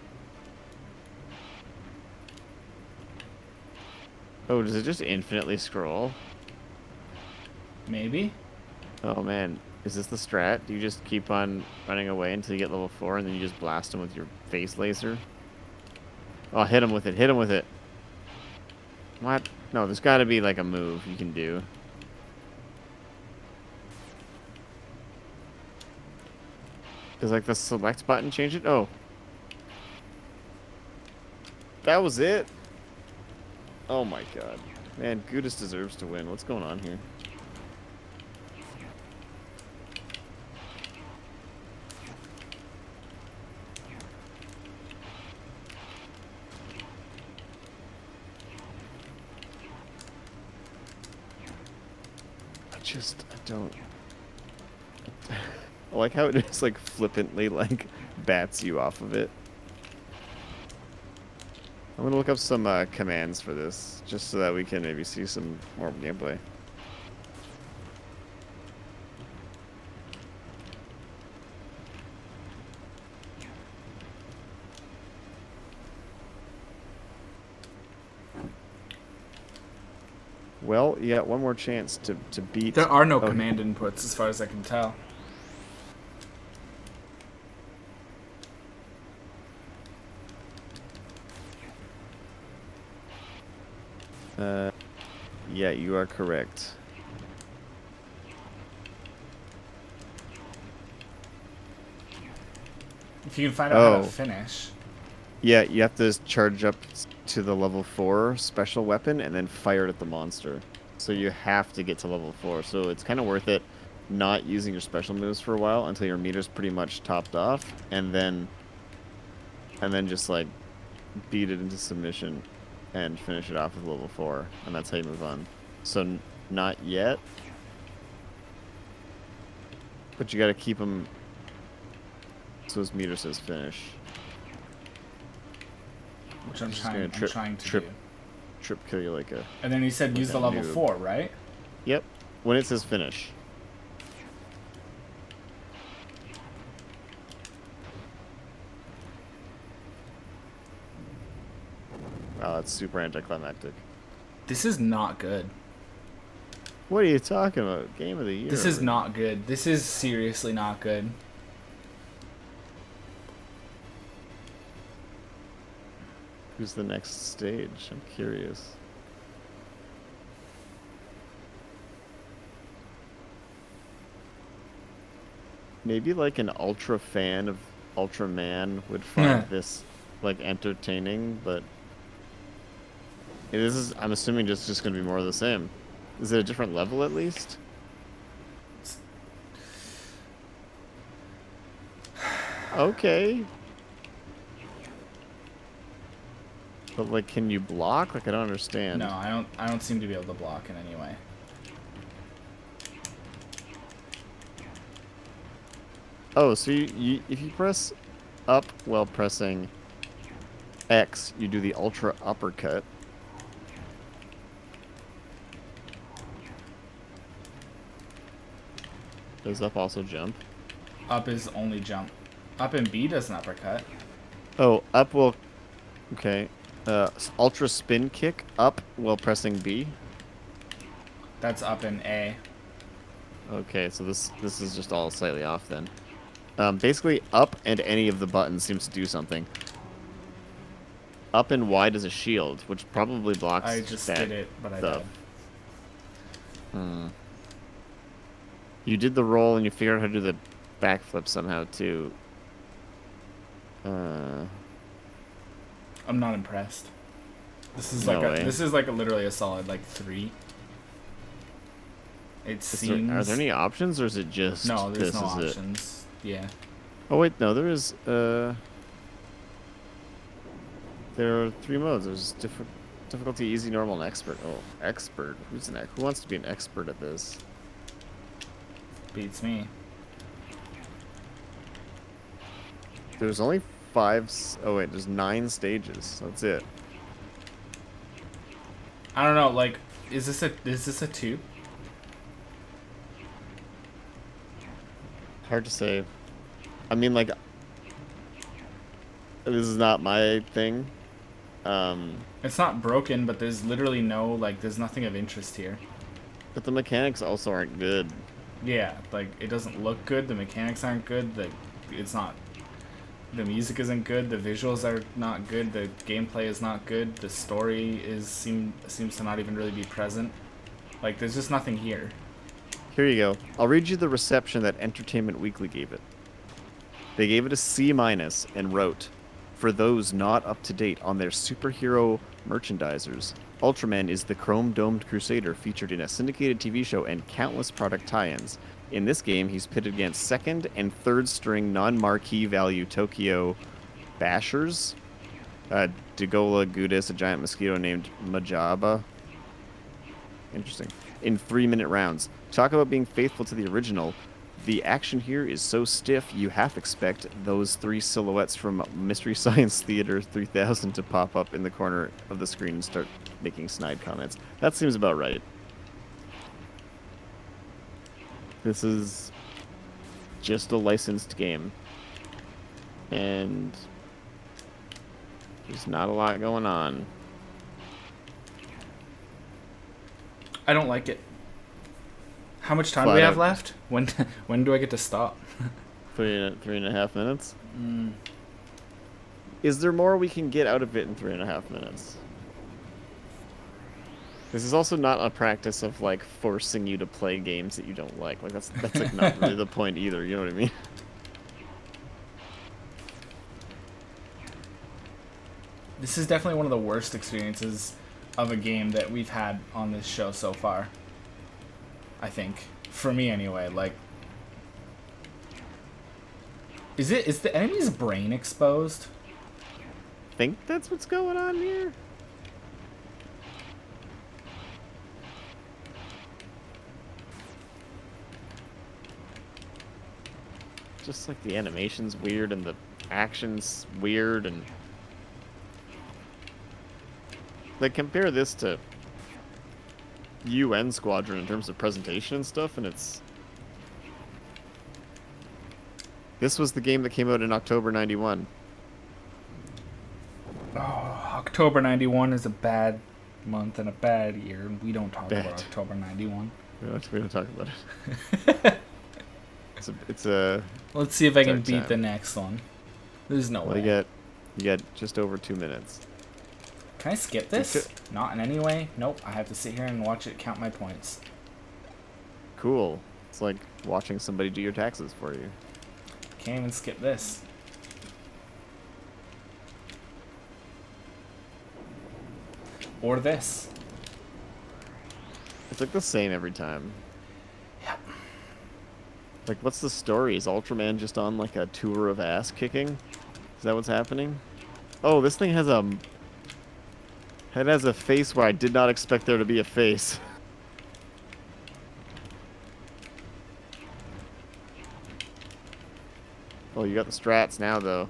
Oh, does it just infinitely scroll? Maybe? Oh man, is this the strat? Do you just keep on running away until you get level 4 and then you just blast him with your face laser? Oh, hit him with it, hit him with it. What? No, there's gotta be like a move you can do. Does like the select button change it? Oh. That was it? Oh my god. Man, Gudis deserves to win. What's going on here? I don't... I like how it just like flippantly like bats you off of it. I'm gonna look up some commands for this, just so that we can maybe see some more gameplay. Well, you got one more chance to beat... There are no command inputs as far as I can tell. Yeah, you are correct. If you can find out how to finish. Yeah, you have to charge up to the level 4 special weapon and then fire it at the monster. So you have to get to level 4. So it's kind of worth it not using your special moves for a while until your meter's pretty much topped off, and then just like beat it into submission and finish it off with level 4, and that's how you move on. So not yet, but you got to keep him so his meter says finish. Which I'm trying to do. Trip kill you like a... And then he said use the level 4, right? Yep. When it says finish. Oh, it's super anticlimactic. This is not good. What are you talking about? Game of the year. This is not good. This is seriously not good. Who's the next stage? I'm curious. Maybe like an ultra fan of Ultraman would find this like entertaining, but this is, I'm assuming, just going to be more of the same. Is it a different level at least? Okay. But like, can you block? Like, I don't understand. No, I don't seem to be able to block in any way. Oh, so if you press up while pressing X, you do the ultra uppercut. Does up also jump? Up is only jump. Up and B does an uppercut. Oh, up will... Okay. Ultra spin kick, up while pressing B. That's up and A. Okay, so this is just all slightly off then. Basically, up and any of the buttons seems to do something. Up and Y does a shield, which probably blocks I just did it, but I died. You did the roll and you figured out how to do the backflip somehow too. I'm not impressed. This is No like way. this is like literally a solid like 3. It seems. Are there any options, or is it just no? There's this no is options. Yeah. Oh wait, no, there is. There are 3 modes. There's difficulty, easy, normal, and expert. Oh, expert. Who wants to be an expert at this? Beats me. There's only 5. Oh wait, there's 9 stages. That's it. I don't know. Like, is this a 2? Hard to say. I mean, like, this is not my thing. It's not broken, but there's literally no like. There's nothing of interest here. But the mechanics also aren't good. Yeah, like it doesn't look good. The mechanics aren't good. It's not. The music isn't good. The visuals are not good. The gameplay is not good. The story seems to not even really be present. Like there's just nothing here. Here you go. I'll read you the reception that Entertainment Weekly gave it. They gave it a C- and wrote, "For those not up to date on their superhero merchandisers, Ultraman is the chrome-domed crusader featured in a syndicated TV show and countless product tie-ins. In this game, he's pitted against second and third string non-marquee value Tokyo bashers. Degola Gudis, a giant mosquito named Majaba. Interesting. In 3-minute rounds. Talk about being faithful to the original. The action here is so stiff, you half expect those 3 silhouettes from Mystery Science Theater 3000 to pop up in the corner of the screen and start making snide comments." That seems about right. This is just a licensed game. And there's not a lot going on. I don't like it. How much time do we have left? When do I get to stop? 3.5 minutes? Is there more we can get out of it in 3.5 minutes? This is also not a practice of like forcing you to play games that you don't like. Like that's like not really the point either, you know what I mean? This is definitely one of the worst experiences of a game that we've had on this show so far. I think. For me anyway, like is the enemy's brain exposed? I think that's what's going on here. Just like the animation's weird and the action's weird, and like compare this to UN Squadron in terms of presentation and stuff, and this was the game that came out in October 91. Oh, October 91 is a bad month and a bad year, and we don't talk Bad. about October 91. We don't talk about it. it's a. Let's see if I can Dark beat time. the next one. There's no Well, way. you get just over 2 minutes. Can I skip this? Not in any way. Nope. I have to sit here and watch it count my points. Cool. It's like watching somebody do your taxes for you. Can't even skip this. Or this. It's like the same every time. Yep. Like, what's the story? Is Ultraman just on like a tour of ass kicking? Is that what's happening? Oh, this thing has a. It has a face where I did not expect there to be a face. Oh, you got the strats now, though.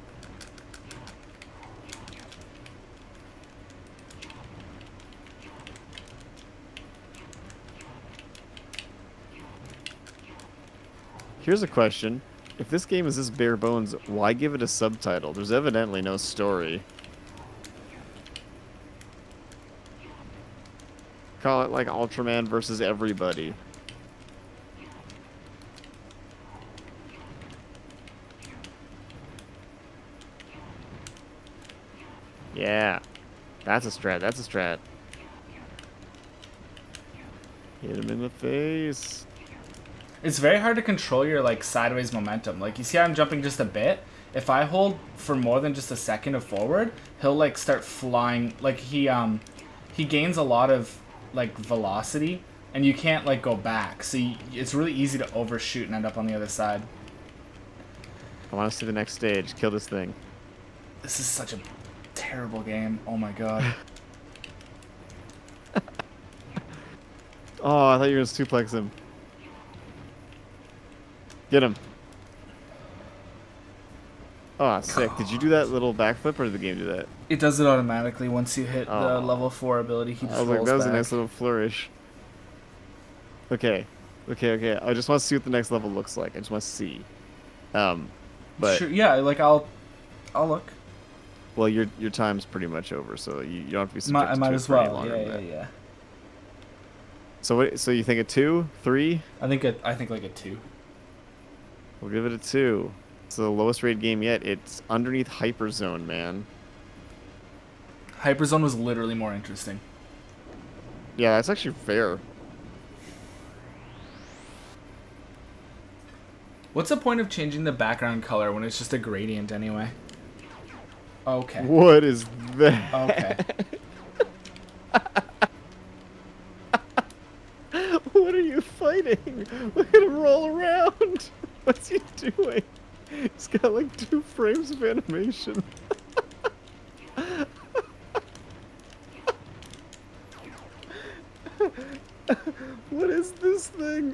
Here's a question. If this game is this bare bones, why give it a subtitle? There's evidently no story. Call it like Ultraman versus everybody. Yeah. That's a strat. That's a strat. Hit him in the face. It's very hard to control your like sideways momentum. Like you see how I'm jumping just a bit? If I hold for more than just a second of forward, he'll like start flying. Like he gains a lot of like velocity and you can't like go back. So it's really easy to overshoot and end up on the other side. I want to see the next stage. Kill this thing. This is such a terrible game. Oh my god. Oh, I thought you were going to suplex him. Get him. Oh, sick. Did you do that little backflip, or did the game do that? It does it automatically once you hit the Oh. level 4 ability. He just I was like, rolls that was back. a nice little flourish. Okay. Okay. I just want to see what the next level looks like. I just want to see. But Sure, yeah, like I'll look. well, your time's pretty much over, so you don't have to be I subjected might to it as for any well. longer than that. Yeah. So what? So you think a 2, 3? I think like a 2. We'll give it a 2. It's the lowest rated game yet. It's underneath Hyperzone, man. Hyperzone was literally more interesting. Yeah, that's actually fair. What's the point of changing the background color when it's just a gradient anyway? Okay. What is that? Okay. What are you fighting? Look at him roll around. What's he doing? He's got like 2 frames of animation. What is this thing?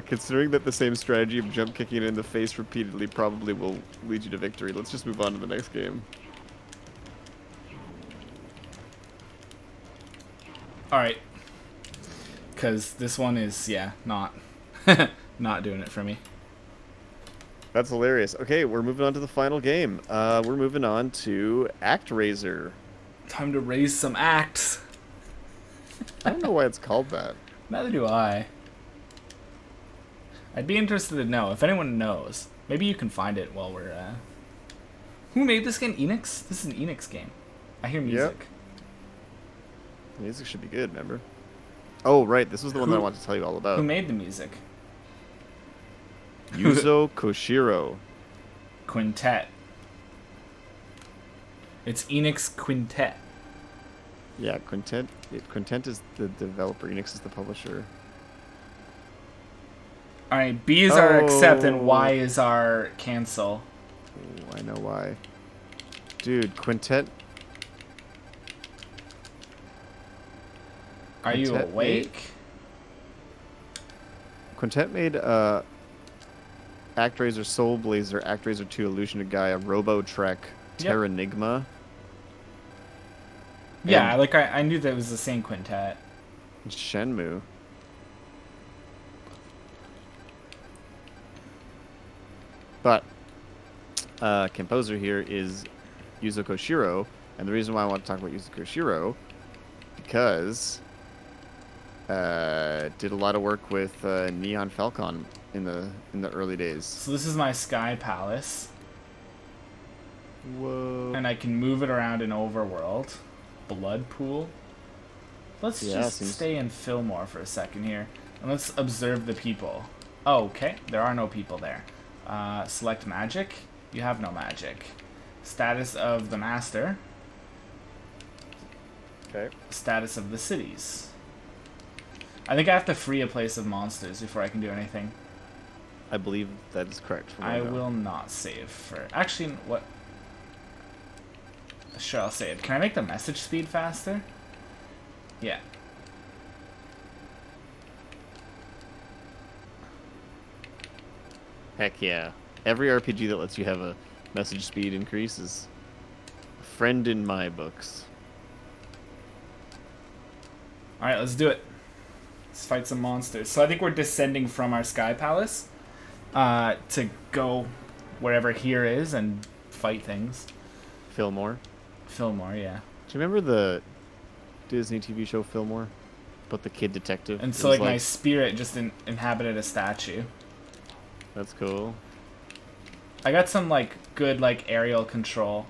Considering that the same strategy of jump kicking it in the face repeatedly probably will lead you to victory, let's just move on to the next game. Alright. Because this one is, yeah, not doing it for me. That's hilarious. Okay, we're moving on to the final game. We're moving on to ActRaiser. Time to raise some acts. I don't know why it's called that. Neither do I. I'd be interested to know. If anyone knows, maybe you can find it while we're... Who made this game? Enix? This is an Enix game. I hear music. The music should be good, remember? Oh, right. This was the one that I wanted to tell you all about. Who made the music? Yuzo Koshiro. Quintet. It's Enix Quintet. Yeah, Quintet is the developer. Enix is the publisher. Alright, B is our accept and Y is our cancel. Oh, I know why. Dude, Quintet... Are you awake? Quintet made ActRaiser Soul Blazer, ActRaiser 2 Illusion of Gaia, Robo Trek, Terranigma. Yeah, like I knew that it was the same Quintet. Shenmue. But composer here is Yuzo Koshiro, and the reason why I want to talk about Yuzo Koshiro because did a lot of work with Neon Falcon in the early days. So this is my Sky Palace. Whoa. And I can move it around in Overworld. Blood Pool. Let's just stay in Fillmore for a second here. And let's observe the people. Oh, okay. There are no people there. Select magic. You have no magic. Status of the master. Okay. Status of the cities. I think I have to free a place of monsters before I can do anything. I believe that is correct. I will not save for... Actually, what... Sure, I'll save. Can I make the message speed faster? Yeah. Heck yeah. Every RPG that lets you have a message speed increase is a friend in my books. Alright, let's do it. Let's fight some monsters. So I think we're descending from our Sky Palace to go wherever here is and fight things. Fillmore. Fillmore, yeah. Do you remember the Disney TV show Fillmore? About the kid detective? And so like my spirit just inhabited a statue. That's cool. I got some like good like aerial control.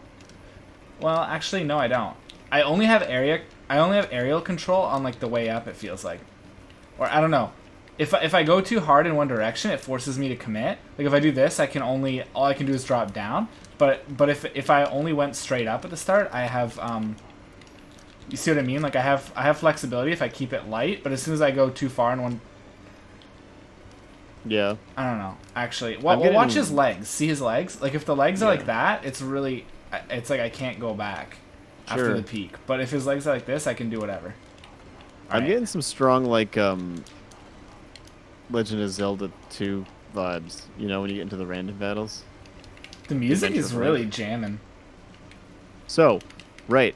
Well, actually no, I don't. I only have aerial control on like the way up, it feels like. Or I don't know. If I go too hard in one direction, it forces me to commit. Like if I do this, all I can do is drop down. But if I only went straight up at the start, I have you see what I mean? Like I have flexibility if I keep it light, but as soon as I go too far in one, yeah. I don't know. Actually, watch his legs. See his legs? Like if the legs are like that, it's like I can't go back after the peak. But if his legs are like this, I can do whatever. I'm getting some strong like Legend of Zelda 2 vibes. You know when you get into the random battles. The music is really jamming. So, right.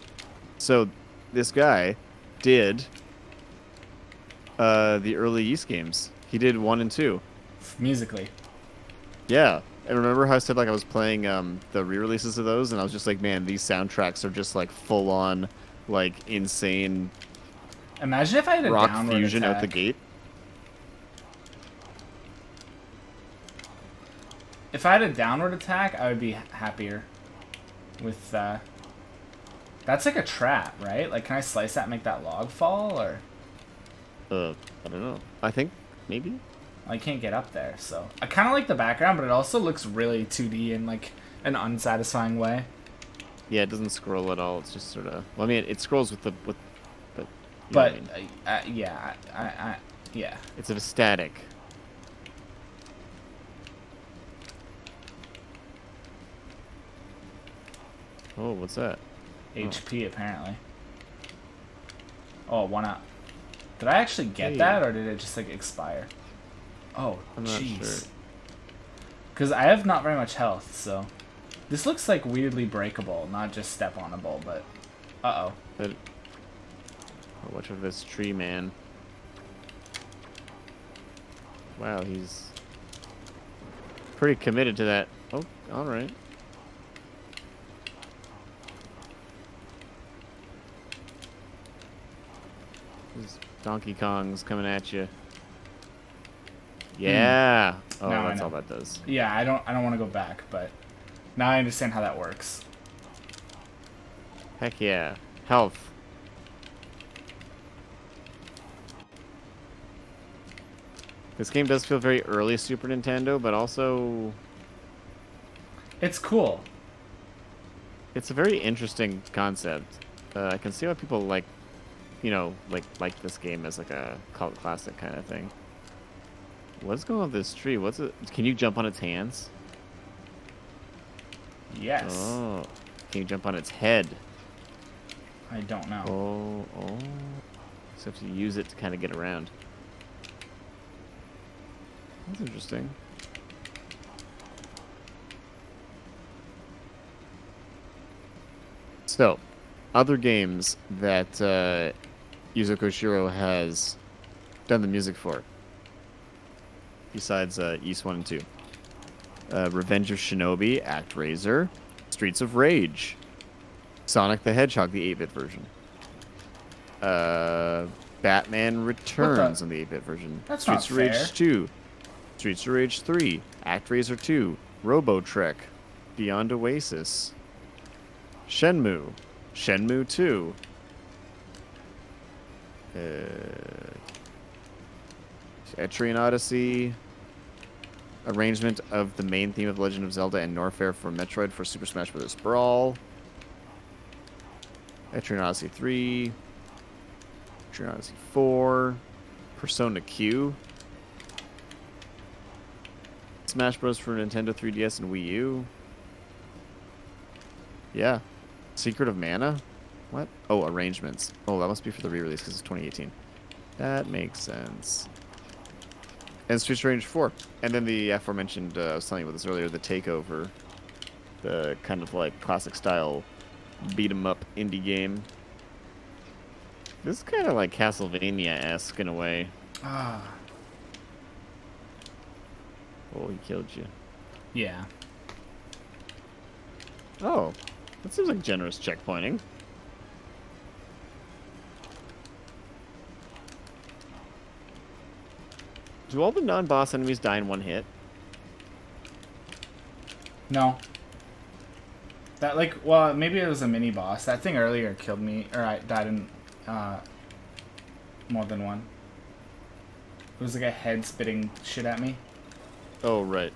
So, this guy did the early Ys games. He did 1 and 2. Musically. Yeah. And remember how I said like I was playing the re-releases of those, and I was just like, man, these soundtracks are just like full on, like insane. Imagine if I had a rock downward fusion attack. out the gate. If I had a downward attack, I would be happier with that's like a trap, right? Like, can I slice that and make that log fall, or? I don't know. I think maybe. I can't get up there, so I kind of like the background, but it also looks really 2D in like an unsatisfying way. Yeah, it doesn't scroll at all. It's just sort of. Well, I mean, it scrolls with the but. But yeah, yeah. It's a static. Oh, what's that? HP apparently. Oh, 1 up. Did I actually get that, or did it just like expire? Oh, jeez. Because I have not very much health, so this looks like weirdly breakable, not just step-onable. But watch for this tree man. Wow, he's pretty committed to that. Oh, all right. This Donkey Kong's coming at you. Yeah. Oh, now that's all that does. Yeah, I don't want to go back, but now I understand how that works. Heck yeah. Health. This game does feel very early Super Nintendo, but also it's cool. It's a very interesting concept. I can see why people like this game as like a cult classic kind of thing. What's going on with this tree? What's it? Can you jump on its hands? Yes. Oh. Can you jump on its head? I don't know. Oh. So have to use it to kind of get around. That's interesting. So, other games that Yuzo Koshiro has done the music for, besides Ys 1 and 2. Revenge of Shinobi, ActRaiser, Streets of Rage, Sonic the Hedgehog, the 8-bit version. Batman Returns on the 8-bit version. That's Streets not of Rage fair. 2, Streets of Rage 3, ActRaiser 2, Robotrek, Beyond Oasis, Shenmue, Shenmue 2, Etrian Odyssey, arrangement of the main theme of Legend of Zelda and Norfair for Metroid for Super Smash Bros. Brawl, Etrian Odyssey 3, Etrian Odyssey 4, Persona Q, Smash Bros. For Nintendo 3DS and Wii U. Yeah. Secret of Mana? What? Oh, arrangements. Oh, that must be for the re-release because it's 2018. That makes sense. And Streets of Rage 4. And then the aforementioned, I was telling you about this earlier, the Takeover. The kind of like classic style beat-em-up indie game. This is kind of like Castlevania-esque in a way. Ah. Oh, he killed you. Yeah. Oh, that seems like generous checkpointing. Do all the non-boss enemies die in one hit? No. That, like, well, maybe it was a mini boss. That thing earlier killed me, or I died in more than one. It was like a head spitting shit at me. Oh, right.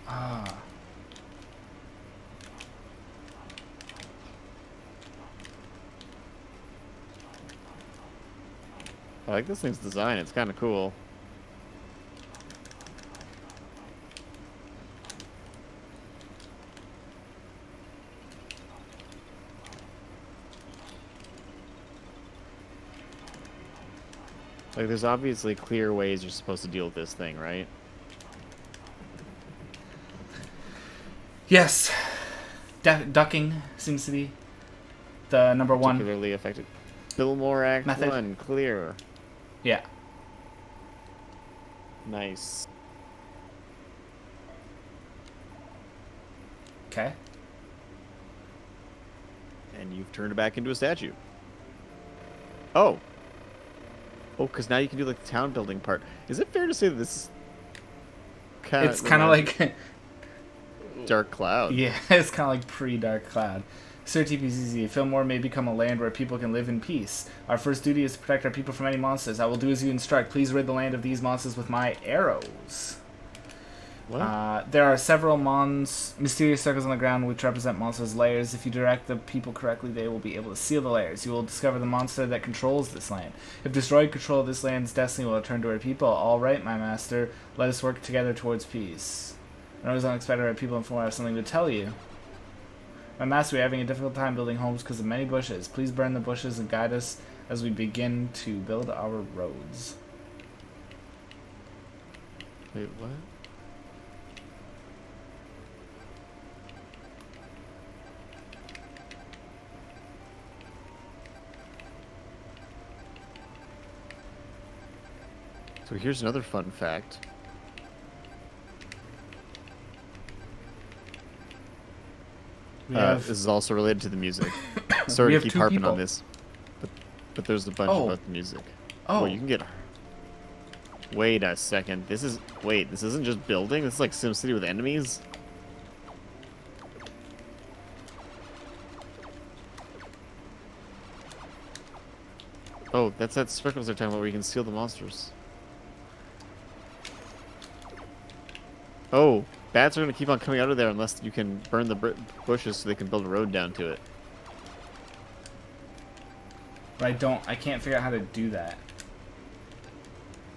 Ah. I like this thing's design. It's kind of cool. Like, there's obviously clear ways you're supposed to deal with this thing, right? Yes. Ducking seems to be the number one. Particularly effective. Fillmore Act Method. 1, clear. Yeah. Nice. Okay. And you've turned it back into a statue. Oh. Oh, because now you can do, like, the town building part. Is it fair to say that this is kind of... It's kind of like... Dark Cloud. Yeah, it's kind of like pre-Dark Cloud. Sir TPCC, Fillmore may become a land where people can live in peace. Our first duty is to protect our people from any monsters. I will do as you instruct. Please rid the land of these monsters with my arrows. What? There are several mysterious circles on the ground which represent monsters' lairs. If you direct the people correctly, they will be able to seal the lairs. You will discover the monster that controls this land. If destroyed, control of this land's destiny will return to our people. All right, my master. Let us work together towards peace. I always unexpected our people informed I have something to tell you. My master, we are having a difficult time building homes because of many bushes. Please burn the bushes and guide us as we begin to build our roads. Wait, what? So here's another fun fact. This is also related to the music. Sorry to keep harping on this, but there's a bunch about the music. Oh, you can get... Wait a second. This isn't just building? This is like SimCity with enemies? Oh, that's that Speckles they're talking about where you can steal the monsters. Oh, bats are going to keep on coming out of there unless you can burn the bushes so they can build a road down to it. But I can't figure out how to do that.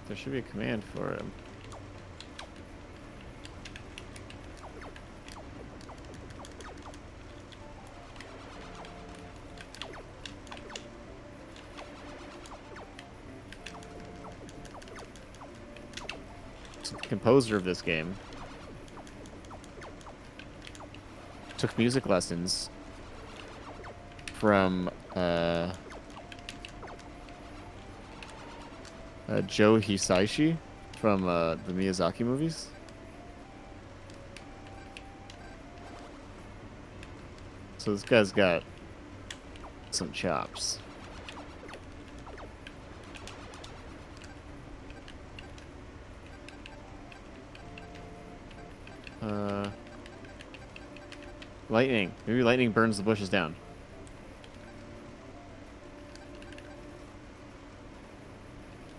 There should be a command for him. So the composer of this game took music lessons from Joe Hisaishi from the Miyazaki movies. So this guy's got some chops. Lightning. Maybe lightning burns the bushes down.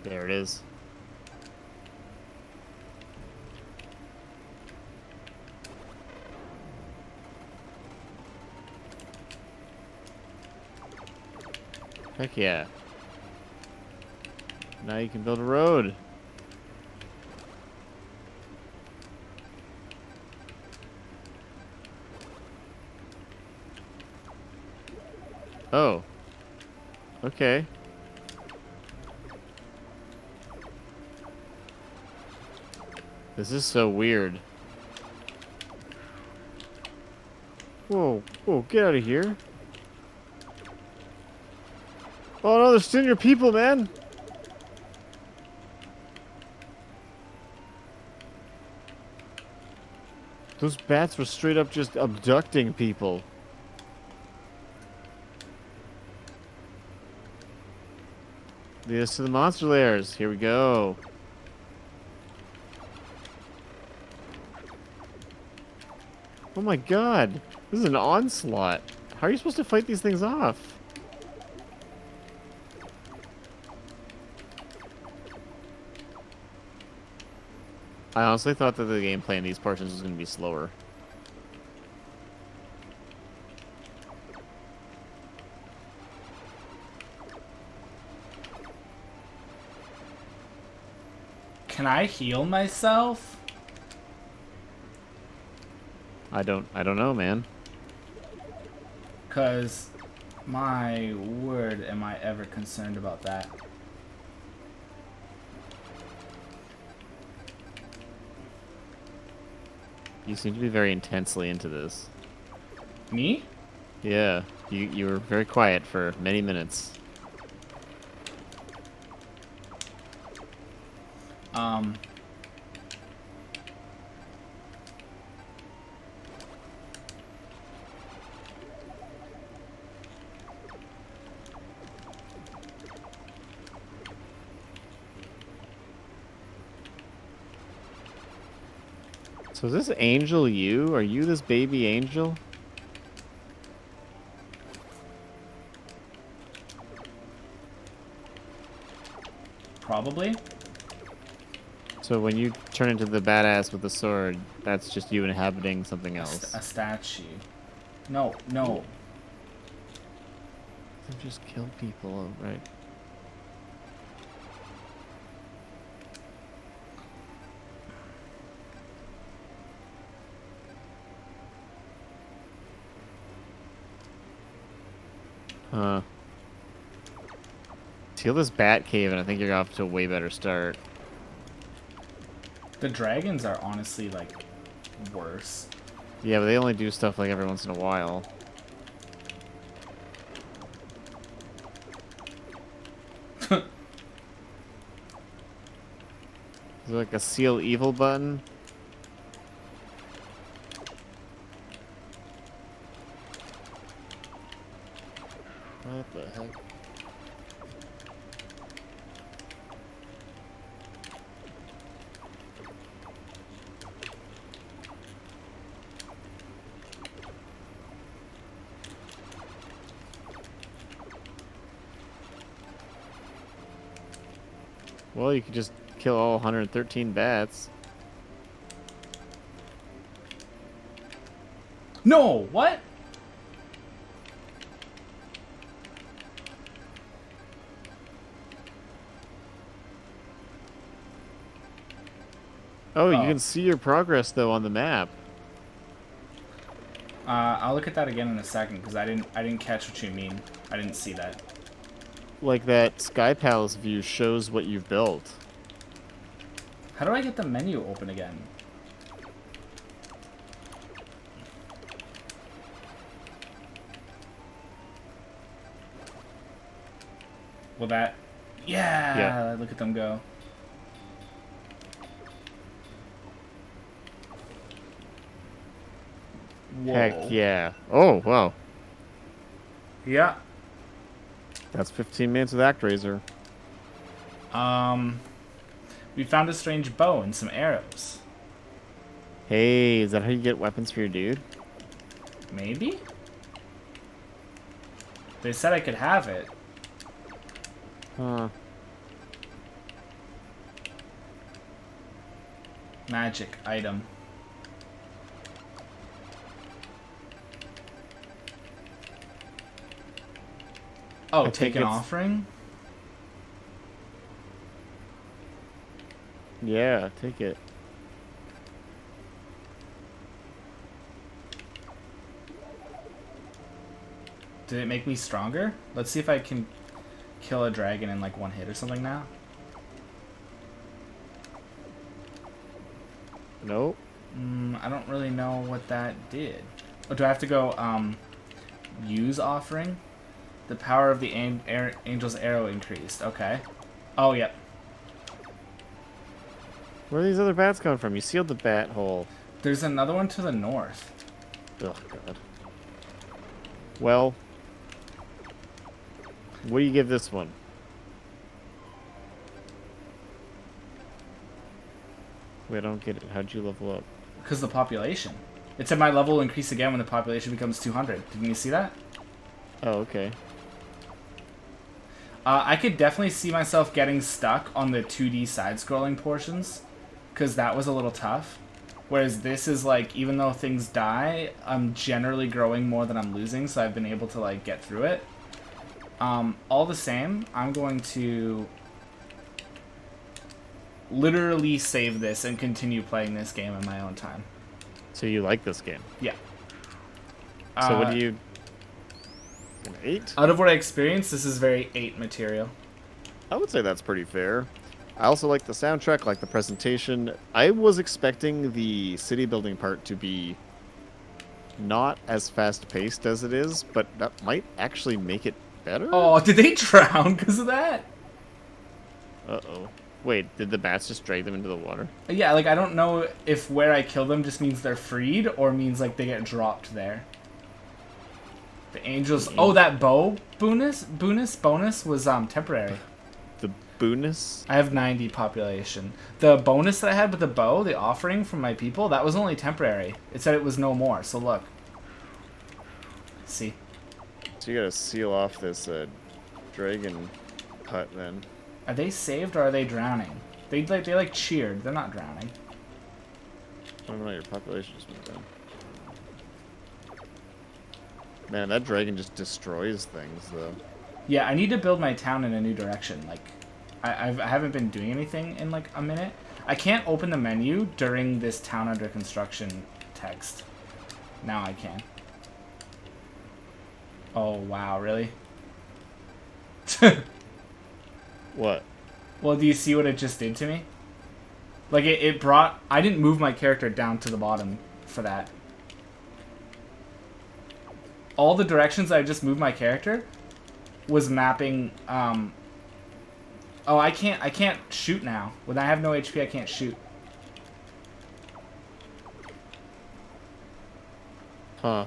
There it is. Heck yeah. Now you can build a road. Oh. Okay. This is so weird. Whoa, whoa, get out of here. Oh no, they're stealing your people, man. Those bats were straight up just abducting people. Lead us to the monster lairs. Here we go. Oh my god. This is an onslaught. How are you supposed to fight these things off? I honestly thought that the gameplay in these portions was going to be slower. Can I heal myself? I don't know, man. 'Cause my word, am I ever concerned about that. You seem to be very intensely into this. Me? Yeah, you were very quiet for many minutes. So is this Angel you? Are you this baby angel? Probably. So when you turn into the badass with the sword, that's just you inhabiting something else. A statue. No, no. They just kill people, right? Huh. Steal this bat cave, and I think you're off to a way better start. The dragons are honestly, like, worse. Yeah, but they only do stuff like every once in a while. Is there like a seal evil button? What the heck? Well, you could just kill all 113 bats. No! What? Oh, you can see your progress though on the map. I'll look at that again in a second because I didn't catch what you mean. I didn't see that. Like that Sky Palace view shows what you've built. How do I get the menu open again? Will that... Yeah, look at them go. Whoa. Heck yeah. Oh, wow. Yeah. That's 15 minutes with ActRaiser. We found a strange bow and some arrows. Hey, is that how you get weapons for your dude? Maybe? They said I could have it. Huh. Magic item. Oh, take an offering? Yeah, take it. Did it make me stronger? Let's see if I can kill a dragon in like one hit or something now. Nope. I don't really know what that did. Oh, do I have to go use offering? The power of the angel's arrow increased. Okay. Oh, yep. Where are these other bats coming from? You sealed the bat hole. There's another one to the north. Oh, God. Well, what do you give this one? Wait, I don't get it. How'd you level up? Because the population. It said my level will increase again when the population becomes 200. Didn't you see that? Oh, okay. I could definitely see myself getting stuck on the 2D side-scrolling portions, because that was a little tough. Whereas this is like, even though things die, I'm generally growing more than I'm losing, so I've been able to like get through it. All the same, I'm going to literally save this and continue playing this game in my own time. So you like this game? Yeah. So what do you... An 8? Out of what I experienced, this is very 8 material. I would say that's pretty fair. I also like the soundtrack, like the presentation. I was expecting the city building part to be not as fast-paced as it is, but that might actually make it better? Oh, did they drown because of that? Uh-oh. Wait, did the bats just drag them into the water? Yeah, like, I don't know if where I kill them just means they're freed or means, like, they get dropped there. The angels... Oh, that bow bonus was, temporary. The bonus? I have 90 population. The bonus that I had with the bow, the offering from my people, that was only temporary. It said it was no more, so look. See? So you gotta seal off this, dragon hut, then. Are they saved or are they drowning? They cheered. They're not drowning. I don't know, your population just went down. Man, that dragon just destroys things, though. Yeah, I need to build my town in a new direction. Like, I haven't been doing anything in, like, a minute. I can't open the menu during this town under construction text. Now I can. Oh, wow, really? What? Well, do you see what it just did to me? Like, it brought... I didn't move my character down to the bottom for that. All the directions I just moved my character was mapping... Oh, I can't shoot now. When I have no HP, I can't shoot. Huh.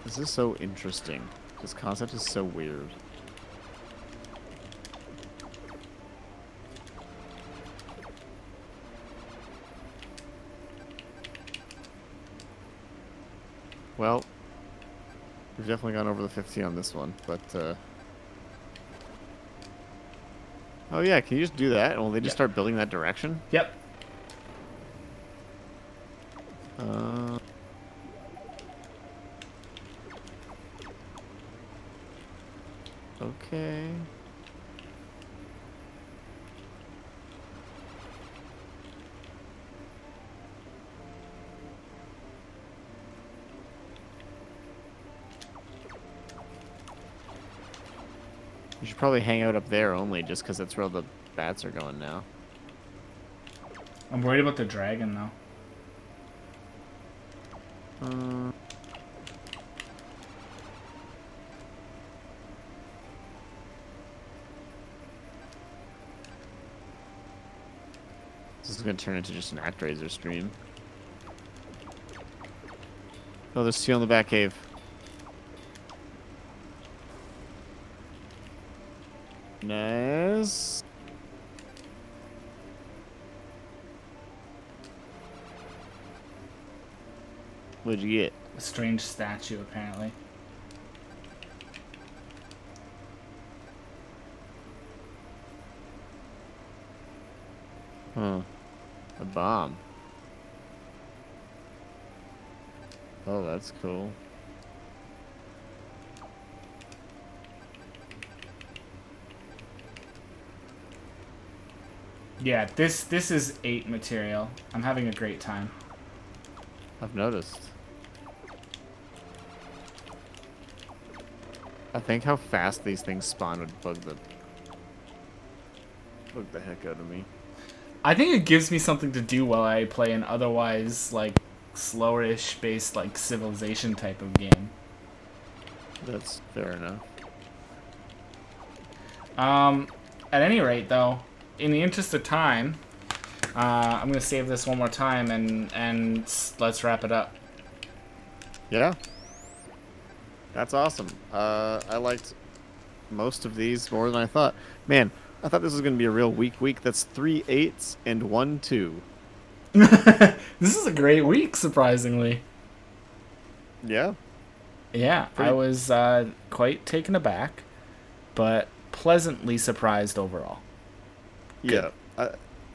This is so interesting. This concept is so weird. Well, we've definitely gone over the 50 on this one, but, oh yeah, can you just do that? And will they just start building that direction? Yep. Okay. You should probably hang out up there only, just because that's where all the bats are going now. I'm worried about the dragon, though. This is going to turn into just an ActRaiser stream. Oh, there's two on the back cave. Nice. What'd you get? A strange statue, apparently. Huh. A bomb. Oh, that's cool. Yeah, this is 8 material. I'm having a great time. I've noticed. I think how fast these things spawn would bug the heck out of me. I think it gives me something to do while I play an otherwise, like, slower-ish based, like, civilization type of game. That's fair enough. At any rate, though, in the interest of time, I'm gonna save this one more time and let's wrap it up. Yeah. That's awesome. I liked most of these more than I thought. Man, I thought this was going to be a real weak week. That's 3 8s and 1 2. This is a great week, surprisingly. Yeah. Yeah, I was quite taken aback, but pleasantly surprised overall. Yeah.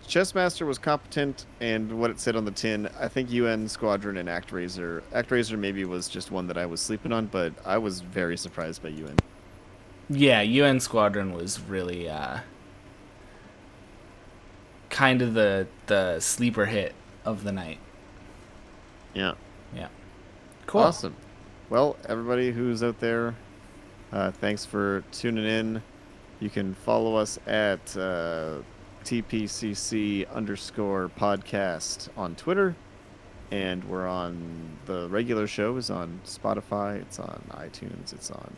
Chessmaster was competent, and what it said on the tin, I think UN, Squadron, and ActRaiser. ActRaiser maybe was just one that I was sleeping on, but I was very surprised by UN. Yeah, UN Squadron was really kind of the sleeper hit of the night. Yeah. Yeah. Cool. Awesome. Well, everybody who's out there, thanks for tuning in. You can follow us at TPCC_podcast on Twitter. And we're on the regular show is on Spotify, it's on iTunes, it's on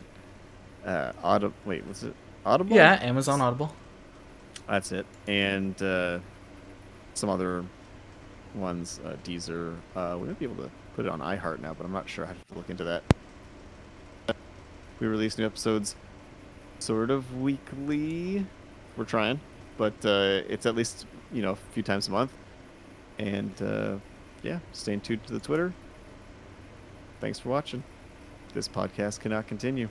Audible. Wait, was it Audible? Yeah, Amazon Audible. That's it. And some other ones, Deezer. We might be able to put it on iHeart now, but I'm not sure. I have to look into that. We release new episodes sort of weekly. We're trying, but it's at least, a few times a month. And yeah, staying tuned to the Twitter. Thanks for watching. This podcast cannot continue.